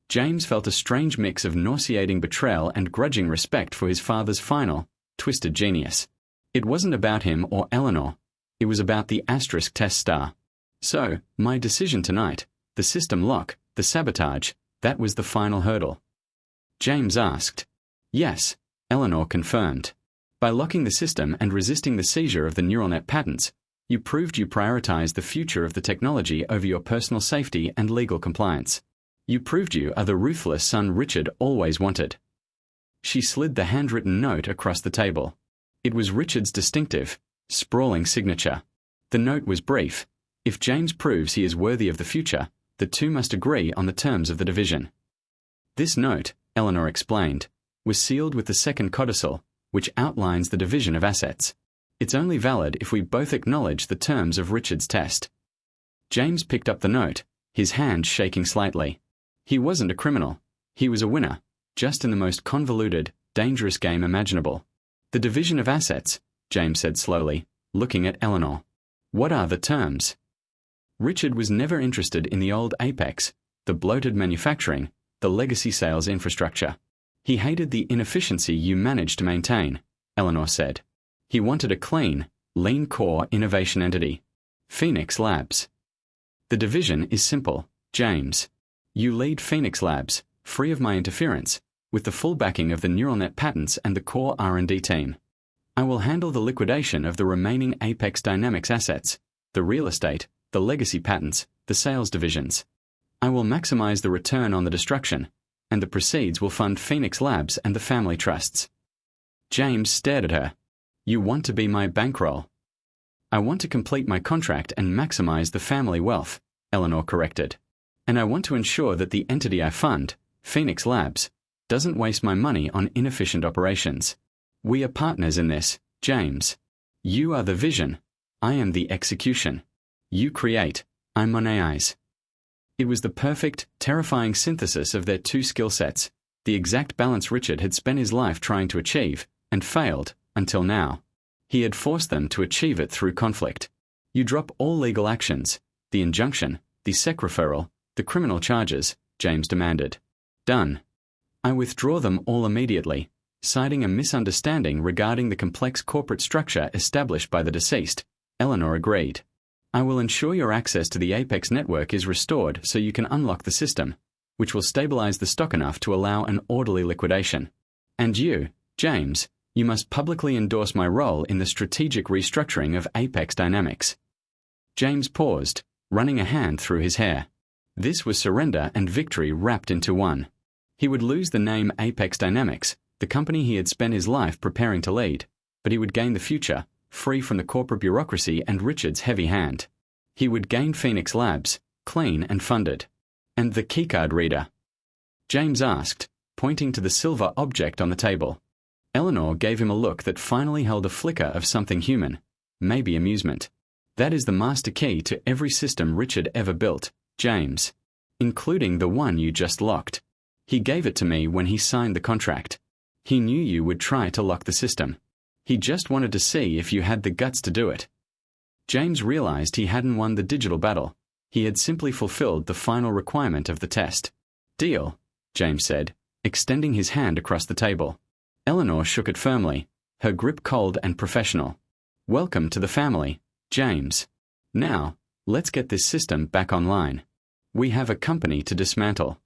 James felt a strange mix of nauseating betrayal and grudging respect for his father's final, twisted genius. It wasn't about him or Eleanor. It was about the test star. So, my decision tonight, the system lock, the sabotage, that was the final hurdle. James asked. Yes, Eleanor confirmed. By locking the system and resisting the seizure of the neural net patents, you proved you prioritized the future of the technology over your personal safety and legal compliance. You proved you are the ruthless son Richard always wanted. She slid the handwritten note across the table. It was Richard's distinctive, sprawling signature. The note was brief. If James proves he is worthy of the future, the two must agree on the terms of the division. This note, Eleanor explained, was sealed with the second codicil, which outlines the division of assets. It's only valid if we both acknowledge the terms of Richard's test. James picked up the note, his hand shaking slightly. He wasn't a criminal. He was a winner, just in the most convoluted, dangerous game imaginable. The division of assets, James said slowly, looking at Eleanor. What are the terms? Richard was never interested in the old Apex, the bloated manufacturing, the legacy sales infrastructure. He hated the inefficiency you managed to maintain, Eleanor said. He wanted a clean, Lean core innovation entity. Phoenix Labs. The division is simple, James. You lead Phoenix Labs, free of my interference, with the full backing of the neural net patents and the core R&D team. I will handle the liquidation of the remaining Apex Dynamics assets, the real estate, the legacy patents, the sales divisions. I will maximize the return on the destruction, and the proceeds will fund Phoenix Labs and the family trusts. James stared at her. You want to be my bankroll. I want to complete my contract and maximize the family wealth, Eleanor corrected. And I want to ensure that the entity I fund, Phoenix Labs, doesn't waste my money on inefficient operations. We are partners in this, James. You are the vision. I am the execution. You create. I'm Monai's. It was the perfect, terrifying synthesis of their two skill sets, the exact balance Richard had spent his life trying to achieve, and failed, until now. He had forced them to achieve it through conflict. You drop all legal actions, the injunction, the SEC referral, the criminal charges, James demanded. Done. I withdraw them all immediately, citing a misunderstanding regarding the complex corporate structure established by the deceased. Eleanor agreed. I will ensure your access to the Apex network is restored so you can unlock the system, which will stabilize the stock enough to allow an orderly liquidation. And you, James, you must publicly endorse my role in the strategic restructuring of Apex Dynamics. James paused, running a hand through his hair. This was surrender and victory wrapped into one. He would lose the name Apex Dynamics, the company he had spent his life preparing to lead, but he would gain the future, free from the corporate bureaucracy and Richard's heavy hand. He would gain Phoenix Labs, clean and funded. And the keycard reader? James asked, pointing to the silver object on the table. Eleanor gave him a look that finally held a flicker of something human, maybe amusement. That is the master key to every system Richard ever built, James, including the one you just locked. He gave it to me when he signed the contract. He knew you would try to lock the system. He just wanted to see if you had the guts to do it. James realized he hadn't won the digital battle. He had simply fulfilled the final requirement of the test. Deal, James said, extending his hand across the table. Eleanor shook it firmly, her grip cold and professional. Welcome to the family, James. Now, let's get this system back online. We have a company to dismantle.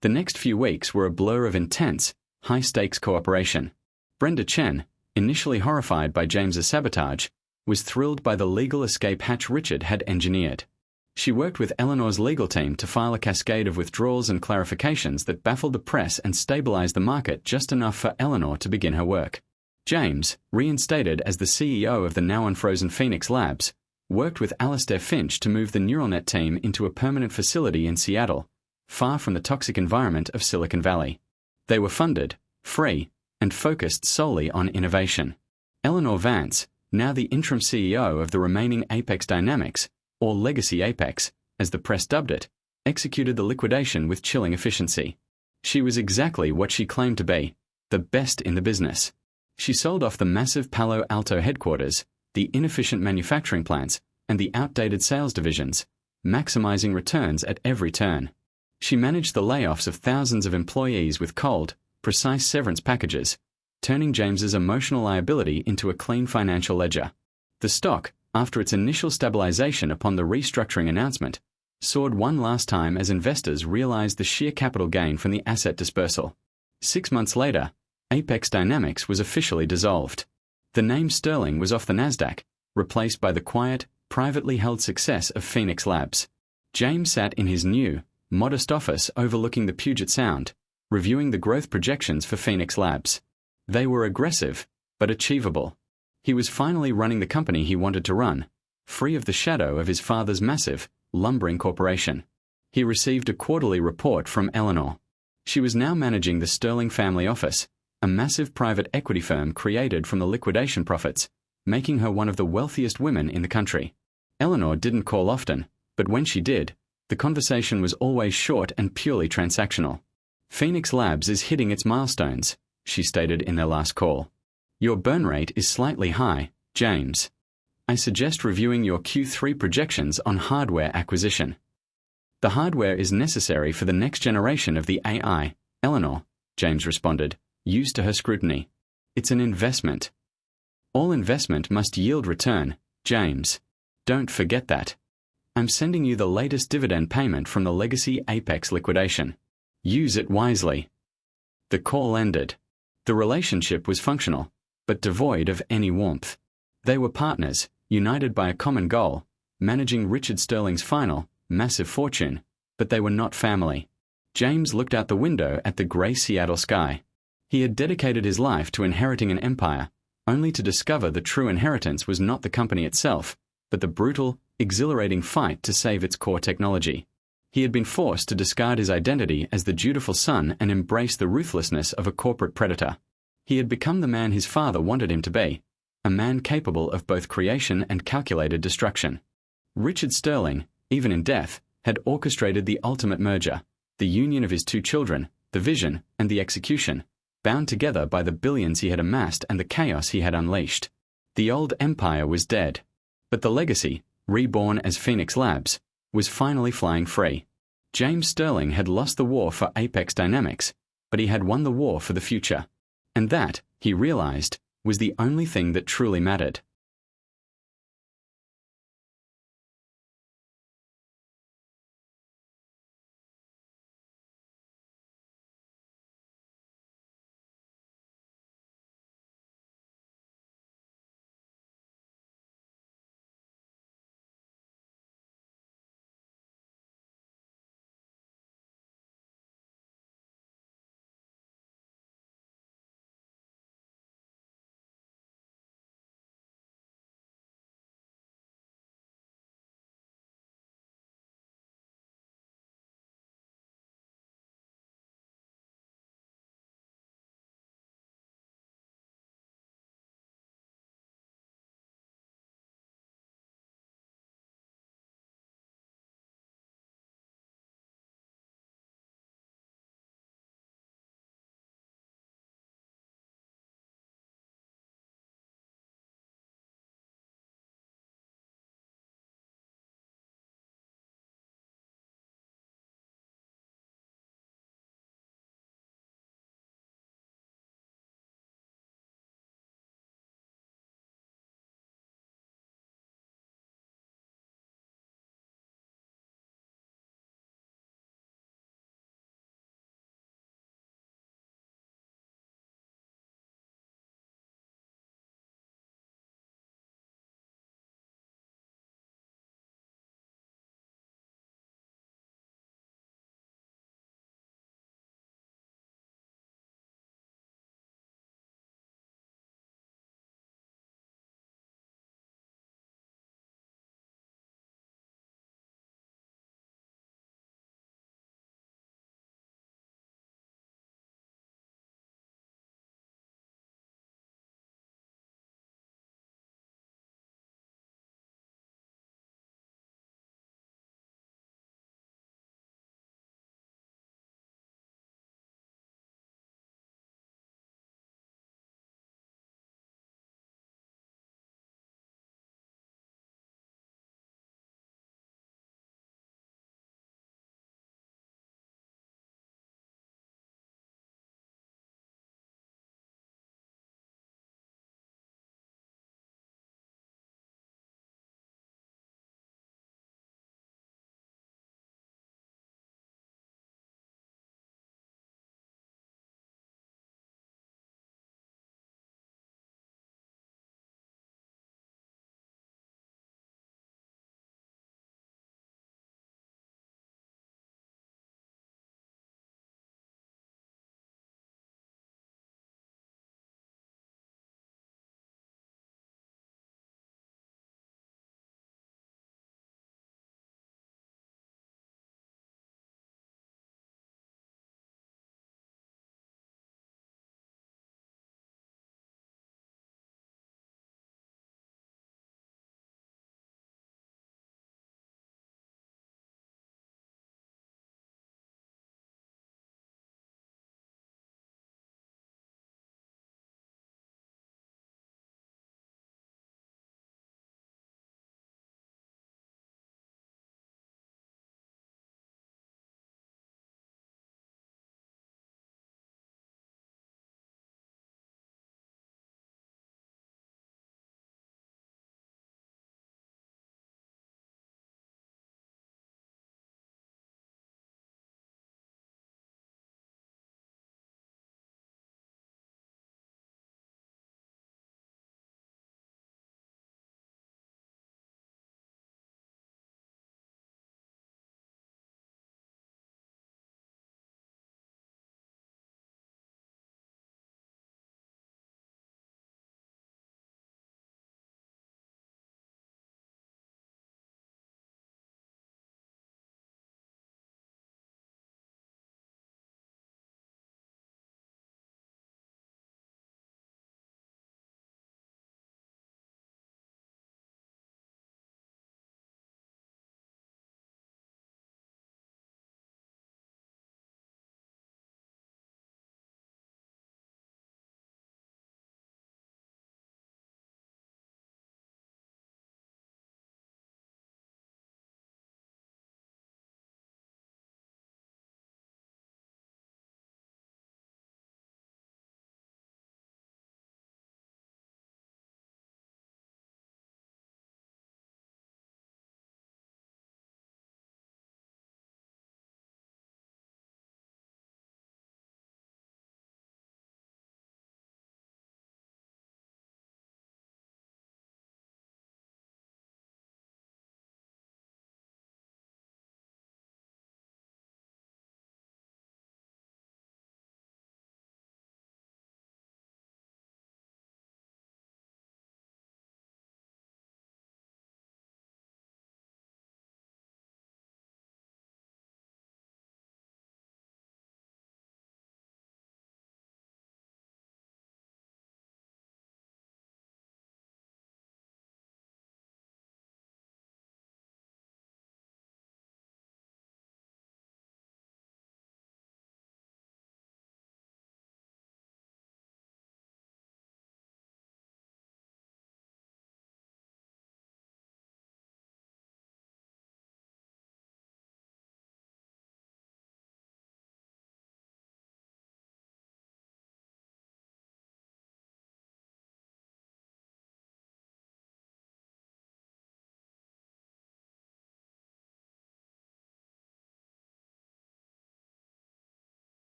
The next few weeks were a blur of intense, high-stakes cooperation. Brenda Chen, initially horrified by James's sabotage, was thrilled by the legal escape hatch Richard had engineered. She worked with Eleanor's legal team to file a cascade of withdrawals and clarifications that baffled the press and stabilized the market just enough for Eleanor to begin her work. James, reinstated as the CEO of the now unfrozen Phoenix Labs, worked with Alistair Finch to move the neural net team into a permanent facility in Seattle, far from the toxic environment of Silicon Valley. They were funded, free, and focused solely on innovation. Eleanor Vance, now the interim CEO of the remaining Apex Dynamics, or Legacy Apex, as the press dubbed it, executed the liquidation with chilling efficiency. She was exactly what she claimed to be, the best in the business. She sold off the massive Palo Alto headquarters, the inefficient manufacturing plants, and the outdated sales divisions, maximizing returns at every turn. She managed the layoffs of thousands of employees with cold, precise severance packages, turning James's emotional liability into a clean financial ledger. The stock, after its initial stabilization upon the restructuring announcement, soared one last time as investors realized the sheer capital gain from the asset dispersal. 6 months later, Apex Dynamics was officially dissolved. The name Sterling was off the NASDAQ, replaced by the quiet, privately held success of Phoenix Labs. James sat in his new, modest office overlooking the Puget Sound, reviewing the growth projections for Phoenix Labs. They were aggressive, but achievable. He was finally running the company he wanted to run, free of the shadow of his father's massive, lumbering corporation. He received a quarterly report from Eleanor. She was now managing the Sterling family office, a massive private equity firm created from the liquidation profits, making her one of the wealthiest women in the country. Eleanor didn't call often, but when she did, the conversation was always short and purely transactional. Phoenix Labs is hitting its milestones, she stated in their last call. Your burn rate is slightly high, James. I suggest reviewing your Q3 projections on hardware acquisition. The hardware is necessary for the next generation of the AI, Eleanor, James responded, used to her scrutiny. It's an investment. All investment must yield return, James. Don't forget that. I'm sending you the latest dividend payment from the legacy Apex liquidation. Use it wisely. The call ended. The relationship was functional, but devoid of any warmth. They were partners, united by a common goal, managing Richard Sterling's final, massive fortune, but they were not family. James looked out the window at the grey Seattle sky. He had dedicated his life to inheriting an empire, only to discover the true inheritance was not the company itself, but the brutal, exhilarating fight to save its core technology. He had been forced to discard his identity as the dutiful son and embrace the ruthlessness of a corporate predator. He had become the man his father wanted him to be, a man capable of both creation and calculated destruction. Richard Sterling, even in death, had orchestrated the ultimate merger, the union of his two children, the vision and the execution, bound together by the billions he had amassed and the chaos he had unleashed. The old empire was dead, but the legacy, reborn as Phoenix Labs, was finally flying free. James Sterling had lost the war for Apex Dynamics, but he had won the war for the future. And that, he realized, was the only thing that truly mattered.